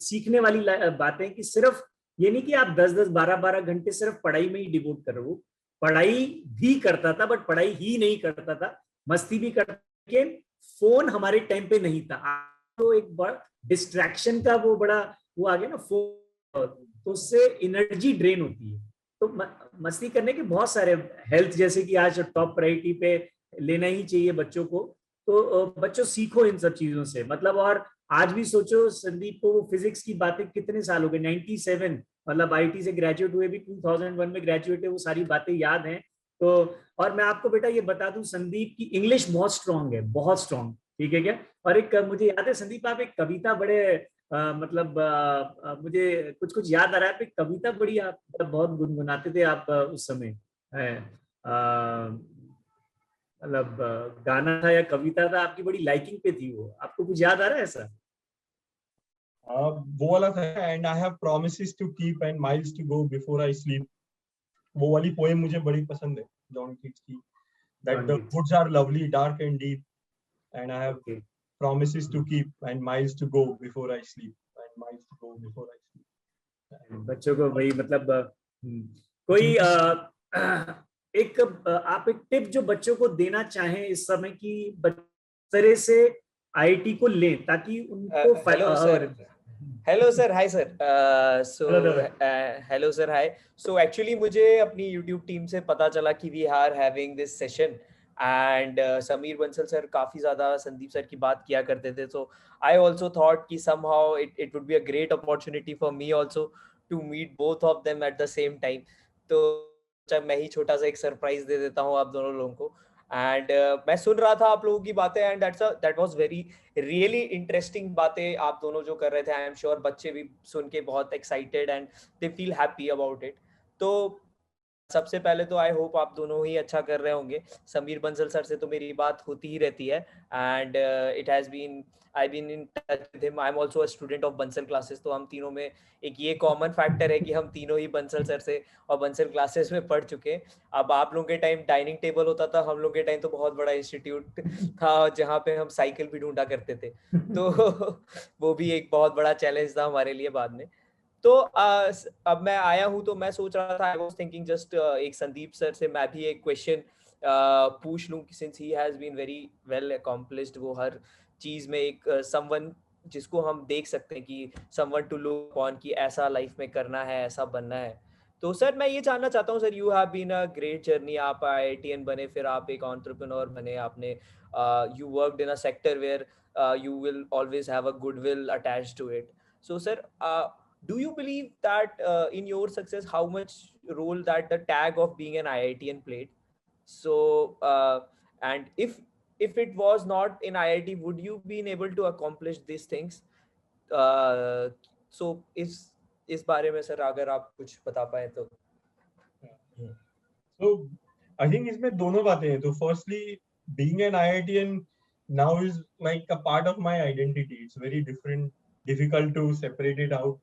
सीखने वाली बातें कि सिर्फ ये नहीं कि आप 10-10 12-12 घंटे सिर्फ पढ़ाई में ही डिवोट कर रहे हो। पढ़ाई भी करता था, बट पढ़ाई ही नहीं करता था, मस्ती भी करता, लेकिन फोन हमारे टाइम पे नहीं था। तो एक बड़ा डिस्ट्रैक्शन का वो बड़ा वो आ गया ना फोन, तो उससे एनर्जी ड्रेन होती है। तो मस्ती करने के बहुत सारे, हेल्थ जैसे कि आज टॉप प्रायोरिटी पे लेना ही चाहिए बच्चों को। तो बच्चों सीखो इन सब चीजों से, मतलब। और आज भी सोचो संदीप को वो फिजिक्स की बातें कितने साल हो गए, 97, मतलब आईटी से ग्रेजुएट हुए भी 2001 में ग्रेजुएट है, वो सारी बातें याद हैं। तो और मैं आपको बेटा ये बता दूं, संदीप की इंग्लिश बहुत स्ट्रांग है, बहुत स्ट्रांग, ठीक है क्या। और एक मुझे याद है संदीप, आप एक कविता बड़े मतलब मुझे कुछ कुछ याद आ रहा है, आप एक कविता बड़ी आप बहुत गुनगुनाते थे आप उस समय। मतलब गाना था या कविता था, आपकी बड़ी लाइकिंग पे थी वो, आपको कुछ याद आ रहा है ऐसा? वो वाला था, and I have promises to keep and miles to go before I sleep. वो वाली पोएम मुझे बड़ी पसंद है, जॉन कीट्स की, that the woods are lovely dark and deep and I have promises to keep and miles to go before I sleep and miles to go before I sleep। बच्चों को वही मतलब कोई एक आप एक टिप जो बच्चों को देना चाहें इस समय की तरह से आईटी को लें ताकि उनको hello sir, hi sir. Hello sir, hi. So actually मुझे अपनी यूट्यूब टीम से पता चला कि we are having this session and Sameer Bansal sir काफी ज्यादा संदीप सर की बात किया करते थे, सो आई ऑल्सो थॉट कि somehow it would be a great opportunity for me also to meet both of them at the same time. तो जब मैं ही छोटा सा एक सरप्राइज दे देता हूँ आप दोनों लोगों को। एंड मैं सुन रहा था आप लोगों की बातें and that was very really interesting बातें आप दोनों जो कर रहे थे। आई एम श्योर बच्चे भी सुन के बहुत excited and they feel happy about it. तो सबसे पहले तो आई होप आप दोनों ही अच्छा कर रहे होंगे। समीर बंसल सर से तो मेरी बात होती ही रहती है and it has been I been in touch with him. I am also a student of Bansal classes. तो हम तीनों में एक ये कॉमन फैक्टर है कि हम तीनों ही बंसल सर से और बंसल क्लासेस में पढ़ चुके हैं। अब आप लोगों के टाइम डाइनिंग टेबल होता था, हम लोग के टाइम तो बहुत बड़ा इंस्टीट्यूट था जहाँ पे हम साइकिल भी ढूंढा करते थे। तो वो भी एक बहुत बड़ा चैलेंज था हमारे लिए बाद में। तो अब मैं आया हूँ तो मैं सोच रहा था, आई वाज थिंकिंग जस्ट एक संदीप सर से मैं भी एक क्वेश्चन पूछ लूं, since he has been very well accomplished. वो हर चीज में एक समवन जिसको हम देख सकते हैं कि समवन टू लुक ऑन, कि ऐसा लाइफ में करना है, ऐसा बनना है। तो सर मैं ये जानना चाहता हूँ sir, you have been a great journey. आप आईआईटीएन बने, फिर आप एक एंटरप्रेन्योर बने, आपने you worked in a sector where you will always have a goodwill attached to it. So sir, do you believe that in your success how much role that the tag of being an IITian played? So and if it was not in IIT, would you been able to accomplish these things? So इस बारे में सर अगर आप कुछ बता पाए तो। So I think इसमें दोनों बातें हैं। तो firstly, being an IITian now is like a part of my identity. It's very difficult to separate it out.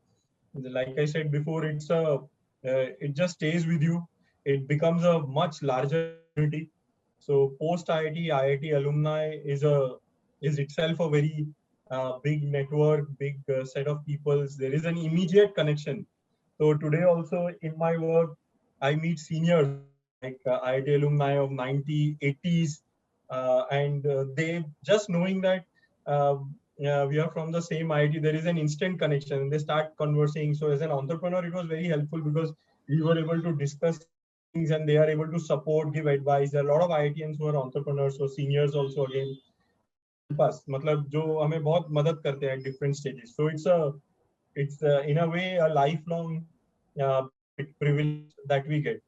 Like I said before, it just stays with you. It becomes a much larger community. So post IIT alumni is itself a very big network, big set of people. There is an immediate connection So today also in my work, I meet seniors like IIT alumni of 90, 80s, and they just knowing that we are from the same IIT, there is an instant connection and they start conversing. So as an entrepreneur, it was very helpful because we were able to discuss things and they are able to support, give advice. There are a lot of IITians who are entrepreneurs, so seniors also again help us. मतलब जो हमें बहुत मदद करते हैं at different stages. So it's in a way a lifelong privilege that we get.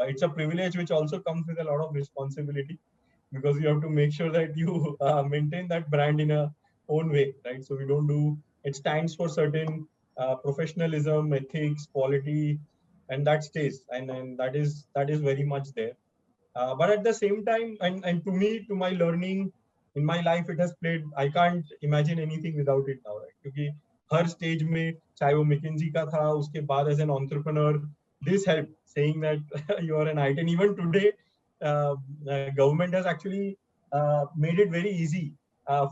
It's a privilege which also comes with a lot of responsibility because you have to make sure that you maintain that brand in a own way, right? So we don't do, it stands for certain professionalism, ethics, quality, and that stays, and that is very much there. But at the same time, and to me, to my learning in my life, it has played. I can't imagine anything without it now, right? क्योंकि हर stage में, चाहे वो McKinsey का था, उसके बाद as an entrepreneur, this helped, saying that you are an IT. And even today, government has actually made it very easy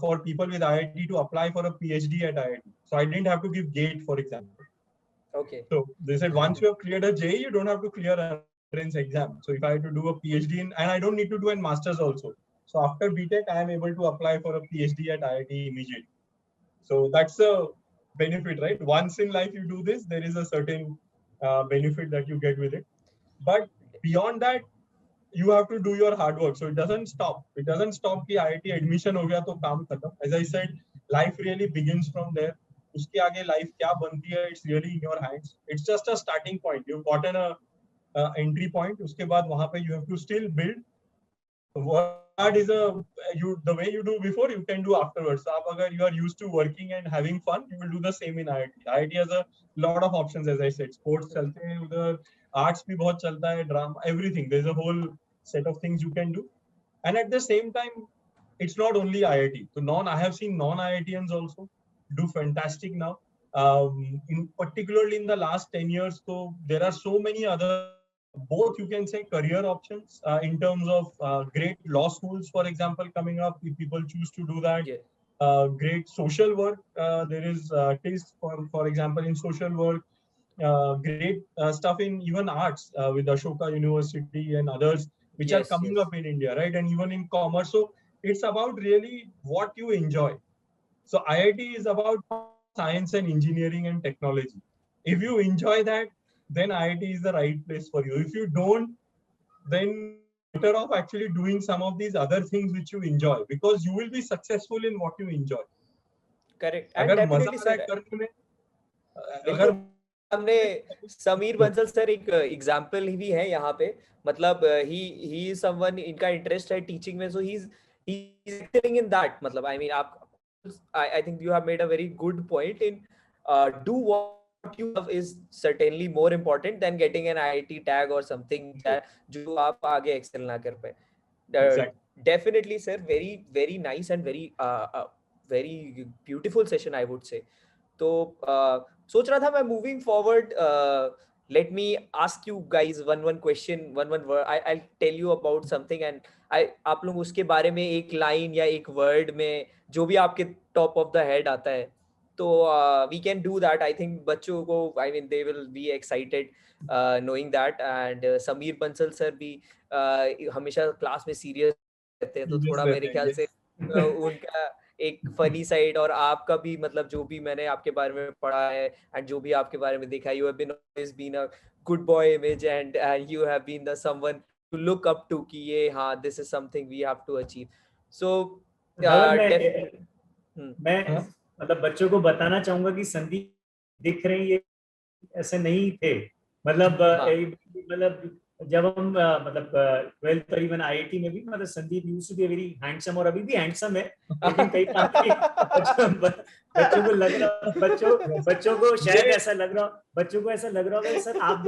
for people with IIT to apply for a PhD at IIT. So I didn't have to give GATE, for example. Okay. So they said once you have cleared a JEE, you don't have to clear an entrance exam. So if I had to do a PhD and I don't need to do a master's also. So after BTech, I am able to apply for a PhD at IIT immediately. So that's a benefit, right? Once in life you do this, there is a certain benefit that you get with it. But beyond that, you have to do your hard work. So it doesn't stop. It doesn't stop कि IIT admission हो गया तो काम खत्म. As I said, life really begins from there. उसके आगे life क्या बनती है? It's really in your hands. It's just a starting point. You've gotten a entry point. उसके बाद वहाँ पे you have to still build. What is the way you do before, you can do afterwards. So अगर you are used to working and having fun, you will do the same in IIT. IIT has a lot of options, as I said. Sports चलते हैं उधर, arts भी बहुत चलता है, drama, everything. There's a whole set of things you can do. And at the same time, it's not only IIT. So I have seen non-IITians also do fantastic now. Particularly in the last 10 years, so there are so many other, both you can say career options in terms of great law schools, for example, coming up if people choose to do that. Yeah. Great social work. There is taste for example, in social work. Great stuff in even arts with Ashoka University and others, which are coming up in India, right? And even in commerce. So it's about really what you enjoy. So IIT is about science and engineering and technology. If you enjoy that, then IIT is the right place for you. If you don't, then better off actually doing some of these other things which you enjoy, because you will be successful in what you enjoy. Correct. And definitely, sir, अगर हमने समीर बंसल सर एक एग्जांपल भी है यहाँ पे, मतलब he is someone, इनका इंटरेस्ट है टीचिंग में, so he's excelling in that. मतलब I mean I think you have made a very good point in do what you love is certainly more important than getting an IIT tag or something जो आप आगे excel ना कर पाए. Exactly. Definitely, sir, very very nice and very beautiful session, I would say. तो सोच रहा था मैं moving forward, let me ask you guys one question, one word. I'll tell you about something and आप लोग उसके बारे में एक लाइन या एक वर्ड में जो भी आपके top of the head आता है, तो we can do that. I think बच्चों को, I mean they will be excited knowing that. And Sameer Bansal sir भी हमेशा क्लास में serious रहते हैं, तो थोड़ा मेरे ख्याल से उनका एक फनी साइड और आपका भी, मतलब जो भी मैंने आपके बारे में पढ़ा है एंड जो भी आपके बारे में देखा, you have been always been a good boy image and you have been the someone to look up to कि ये हाँ this is something we have to achieve. So मैं मतलब बच्चों को बताना चाहूंगा कि संदीप दिख रहे हैं ये ऐसे नहीं थे, मतलब जब हम मतलब 12th पर इवन IIT में भी, मतलब Sandeep used to be very handsome और अभी भी हैंडसम है, लेकिन कई बच्चों को लग रहा, बच्चों को शायद ऐसा लग रहा, बच्चों को ऐसा लग रहा होगा सर आप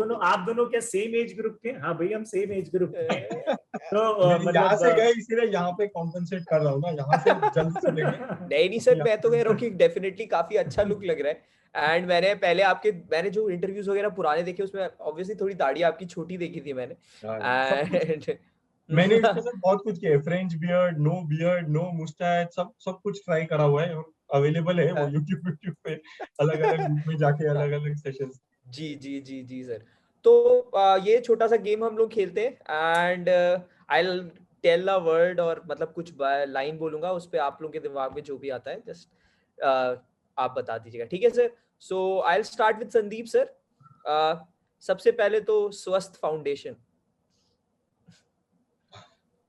दोनों क्या सेम एज ग्रुप के? हाँ भाई हम सेम एज ग्रुप के। तो मतलब यहाँ से गए इसीलिए यहाँ पे कॉम्पेंसेट कर रहा हूँ ना, यहाँ से जल्दी से लेंगे। नहीं सर, मैं तो कह रहा हूँ कि डेफिनेटली काफी अच्छा लुक लग रहा है। एंड मैंने जो इंटरव्यूज वगैरह पुराने देखे उसमें ऑब्वियसली थोड़ी दाढ़ी आपकी छोटी देखी थी मैंने। एंड मैंने इसके साथ बहुत कुछ किया, फ्रेंच बियर्ड, नो मुस्टैच, सब कुछ ट्राई करा हुआ है और अवेलेबल है वो YouTube पे अलग-अलग ग्रुप में जाके अलग-अलग सेशंस। जी जी जी जी सर। तो ये छोटा सा गेम हम लोग खेलते हैं and I will tell a word और मतलब कुछ लाइन बोलूंगा, उस पे आप लोगों के दिमाग में जो भी आता है जस्ट आप बता दीजिएगा, ठीक है sir? So I will start with Sandeep sir. सबसे पहले तो स्वस्थ फाउंडेशन।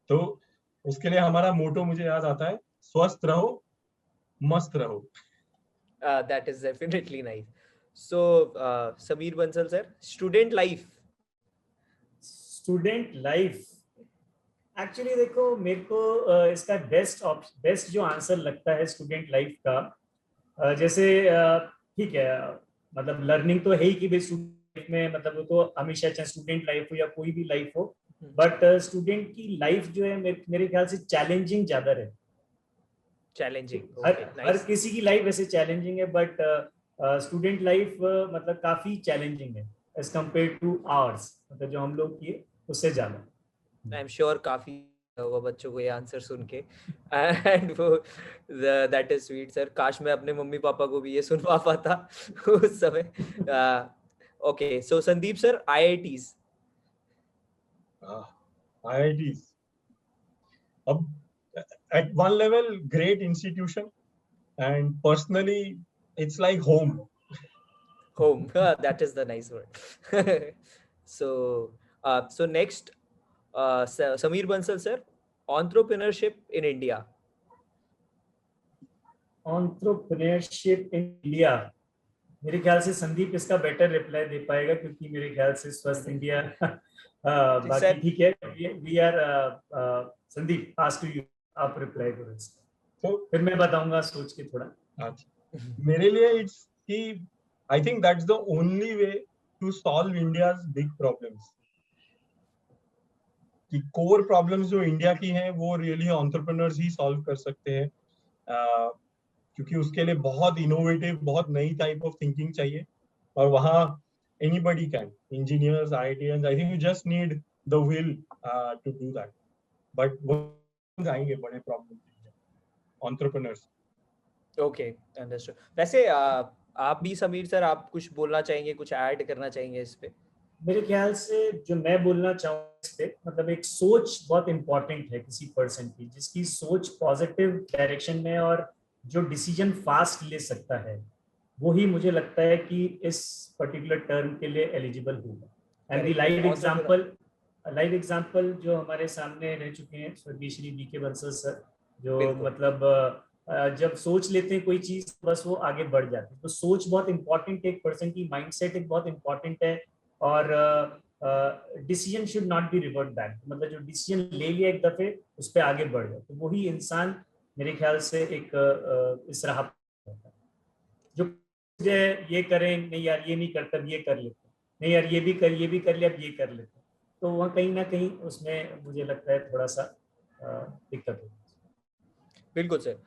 तो उसके लिए हमारा मोटो मुझे याद आता है, स्वस्थ रहो मस्त रहो। That is definitely nice. So Sameer Bansal sir, student life. Student life, actually देखो मेरे को इसका बेस्ट जो आंसर लगता है स्टूडेंट लाइफ का, जैसे ठीक है, मतलब लर्निंग तो है ही कि भाई स्टूडेंट लाइफ में मतलब वो तो हमेशा चाहे स्टूडेंट लाइफ हो या कोई भी लाइफ हो, बट स्टूडेंट की लाइफ जो है मेरे ख्याल से चैलेंजिंग ज्यादा है। चैलेंजिंग, हर ओके हर नाइस। किसी की लाइफ वैसे चैलेंजिंग है, बट स्टूडेंट लाइफ मतलब काफी चैलेंजिंग है एज कम्पेयर टू आवर्स, मतलब जो हम लोग किए उससे ज्यादा। आई एम श्योर काफी होगा बच्चों को ये आंसर सुन के एंड वो दैट इज स्वीट सर। काश मैं अपने मम्मी पापा को भी ये सुनवा पाता उस समय। Okay so Sandeep sir, IITs. IITs, अब at one level great institution, and personally it's like home. Home. That is the nice word. So so next, Sameer Bansal sir, entrepreneurship in India. Entrepreneurship in India, मेरे ख्याल से संदीप इसका बेटर रिप्लाई दे पाएगा, क्योंकि मेरे ख्याल से स्वस्थ इंडिया बाकी सर ठीक है। We are Sandeep, pass to you, आप रिप्लाई करो इसका, तो फिर मैं बताऊंगा सोच के थोड़ा। मेरे लिए इट्स कि I think that's the only way to solve India's big problems, कि कोर प्रॉब्लम्स जो इंडिया की हैं वो रियली एंटरप्रेन्योर्स ही सॉल्व कर सकते हैं, क्योंकि उसके लिए बहुत इनोवेटिव, बहुत नई टाइप ऑफ थिंकिंग चाहिए, और वहाँ anybody can, engineers, IITians, I think you just need the will to do that, but वो आएंगे बड़े प्रॉब्लम एंटरप्रेन्योर्स। Okay understood. वैसे आप भी समीर सर, आप कुछ बोलना चाहेंगे, कुछ ऐड करना चाहेंगे इस पे? मेरे ख्याल से जो मैं बोलना चाहूँ इस पे, मतलब एक सोच बहुत इंपॉर्टेंट है किसी पर्सन की, जिसकी सोच पॉजिटिव डायरेक्शन में और जो डिसीजन फास्ट ले सकता है, वो ही मुझे लगता है कि इस पर्टिकुलर टर्म के लिए एलिजिबल होगा। एंड द लाइव एग्जांपल जो हमारे सामने रह चुके हैं स्वर्गीय श्री वी.के. बंसल सर, जो मतलब जब सोच लेते हैं कोई चीज, बस वो आगे बढ़ जाती है। तो सोच बहुत इंपॉर्टेंट है, एक पर्सन की माइंडसेट एक बहुत इंपॉर्टेंट है, और decision should not be revert back, मतलब जो डिसीजन ले लिया एक दफे उस पर आगे बढ़ जाए, तो वही इंसान मेरे ख्याल से एक इस राह पर होता है। जो ये करें, नहीं यार ये नहीं करता, ये कर लेते, नहीं यार ये भी कर लिया, अब ये कर लेते, तो वहाँ कहीं ना कहीं उसमें मुझे लगता है थोड़ा सा दिक्कत होती है। बिल्कुल सर।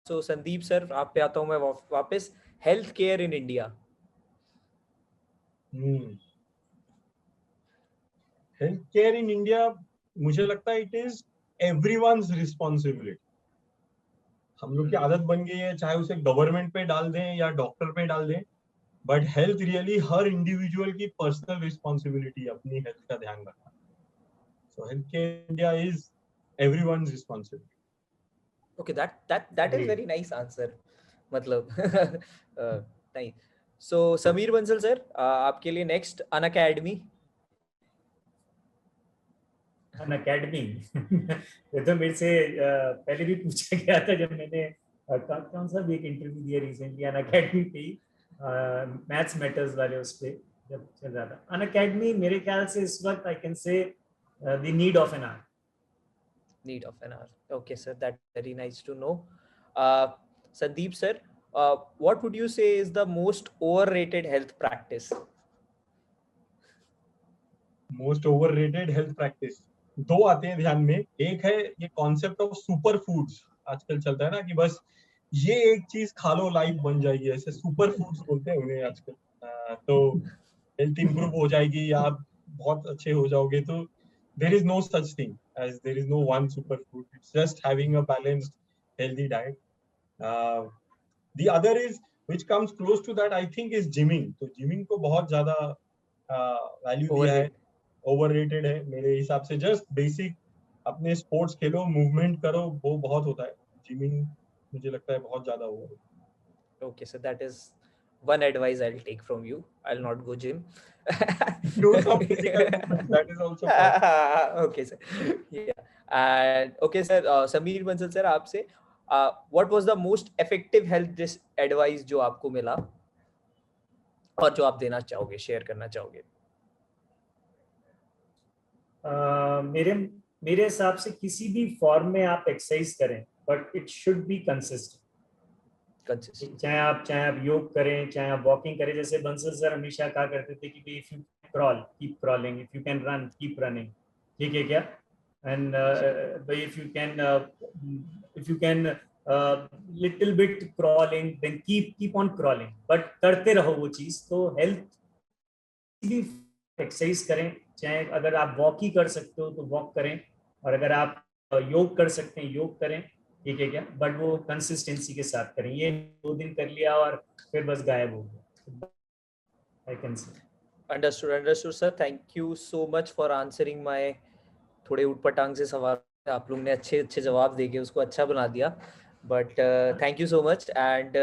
सो संदीप सर, आप पे आता हूँ मैं वापस। Health care in India. Health care in India, मुझे लगता है इट इज एवरीवन्स रिस्पॉन्सिबिलिटी। हम लोग की आदत बन गई है, चाहे उसे गवर्नमेंट पे डाल दें या डॉक्टर पे डाल दें, but health really her individual की पर्सनल रिस्पॉन्सिबिलिटी, अपनी हेल्थ का ध्यान रखना। सो health care India is everyone's responsibility. Okay, that is very nice answer, मतलब नाइस। सो समीर बंसल सर, आपके लिए नेक्स्ट अनअकैडमी। अनअकैडमी ये तो मेरे से पहले भी पूछा गया था, जब मैंने कौन सा भी एक इंटरव्यू दिया रिसेंटली अनअकैडमी पे ही, मैथ्स मैटर्स वाले उस पे जब चल रहा था। अनअकैडमी मेरे ख्याल से इस वक्त I can say the need of an hour. Need of an hour. Okay, sir. That's very nice to know. Sandeep sir, what would you say is the most overrated health practice? Most overrated health practice, दो आते हैं ध्यान में। एक है ये कॉन्सेप्ट ऑफ सुपर फूड्स, आजकल चलता है ना कि बस ये एक चीज खा लो लाइफ बन जाएगी, ऐसे सुपर फूड्स बोलते हैं उन्हें आजकल। तो हेल्थ इंप्रूव हो जाएगी या आप बहुत अच्छे हो जाओगे, तो there is no such thing as there is no one superfood. It's just having a balanced, healthy diet. The other is which comes close to that I think is gymming. तो gymming को बहुत ज़्यादा वैल्यू दिया है, overrated है मेरे हिसाब से. Just basic अपने स्पोर्ट्स खेलो, मूवमेंट करो, वो बहुत होता है. जिमिंग मुझे लगता है बहुत ज़्यादा over. Okay, so that is one advice I'll take from you. I'll not go gym. Do some physical movement. That is also fun. Okay, sir. Yeah. And okay, sir. Sameer Bansal sir, आपसे what was the most effective health advice जो आपको मिला और जो आप देना चाहोगे, शेयर करना चाहोगे? मेरे हिसाब से किसी भी फॉर्म में आप एक्सरसाइज करें, but it should be consistent. चाहे आप योग करें, चाहे आप वॉकिंग करें. जैसे बंसल सर हमेशा कहा करते थे कि if you crawl keep crawling, if you can run keep running. ठीक है क्या? And if you can little bit crawling, then keep on crawling, but करते रहो वो चीज. तो हेल्थ भी एक्सरसाइज करें, चाहे अगर आप वॉक ही कर सकते हो तो वॉक करें, और अगर आप योग कर सकते हैं योग करें. ठीक है क्या? बट वो कंसिस्टेंसी के साथ करें. ये 2 दिन कर लिया और फिर बस गायब हो गया. I can say. Understood sir. Thank you so much for answering my थोड़े उटपटांग से सवाल. आप लोग ने अच्छे जवाब देके उसको अच्छा बना दिया. But thank you so much. And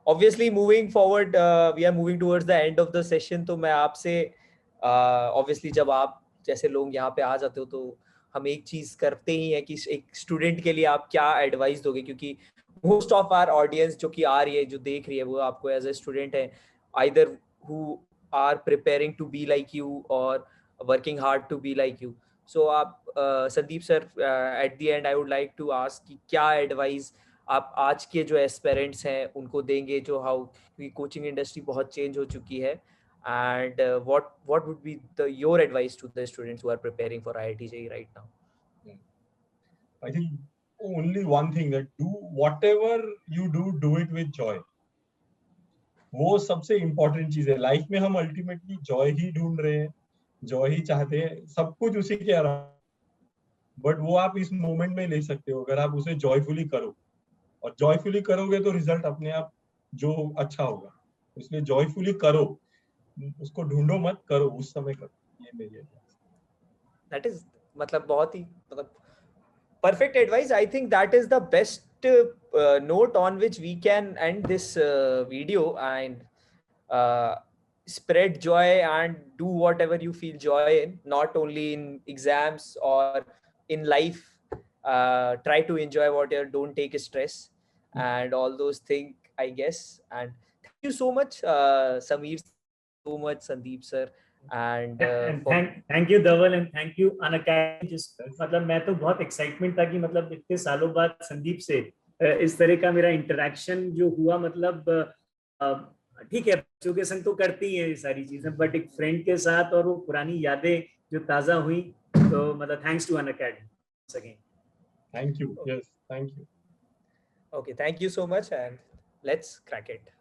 obviously moving forward, we are moving towards the end of the session. तो मैं आपसे ऑब्वियसली जब आप जैसे लोग यहाँ पे आ जाते हो तो हम एक चीज करते ही है कि एक स्टूडेंट के लिए आप क्या एडवाइस दोगे, क्योंकि मोस्ट ऑफ आवर ऑडियंस जो कि आ रही है, जो देख रही है, वो आपको एज ए स्टूडेंट है, either who are preparing to be like you और working hard to be like you. So आप Sandeep sir, at the end I would like to ask कि क्या एडवाइस आप आज के जो एस्पिरेंट्स हैं उनको देंगे, जो क्योंकि कोचिंग इंडस्ट्री बहुत चेंज हो चुकी है. And what would be your advice to the students who are preparing for IIT JEE right now? I think only one thing, that do whatever you do it with joy. वो सबसे इम्पोर्टेंट चीज है. लाइफ में हम अल्टीमेटली जॉय ही ढूंढ रहे हैं, जॉय ही चाहते हैं, सब कुछ उसी के अराउंड. बट वो आप इस मोमेंट में ले सकते हो अगर आप उसे जॉयफुली करो, और जॉयफुली करोगे तो रिजल्ट अपने आप जो अच्छा होगा. इसलिए जॉयफुली करो, उसको ढूंढो मत, करो उस समय करो. ये मेरी एडवाइस. दैट इज मतलब बहुत ही perfect advice. I think that is the best note on which we can end this video, and spread joy and do whatever you feel joy in, not only in exams or in life. Try to enjoy whatever, don't take stress and all those things, I guess. And thank you so much, Sameer, so much, Sandeep sir, and thank you Dhaval, and thank you Unacademy. मतलब मैं तो बहुत एक्साइटमेंट था कि मतलब इतने सालों बाद संदीप से इस तरह का मेरा इंटरेक्शन जो हुआ. मतलब ठीक है, बच्चों के संग तो करती ही है ये सारी चीजें, बट एक फ्रेंड के साथ और वो पुरानी यादें जो ताजा हुई, तो मतलब thanks to Unacademy again. Thank you. Yes, thank you. Okay, thank you so much, and let's crack it.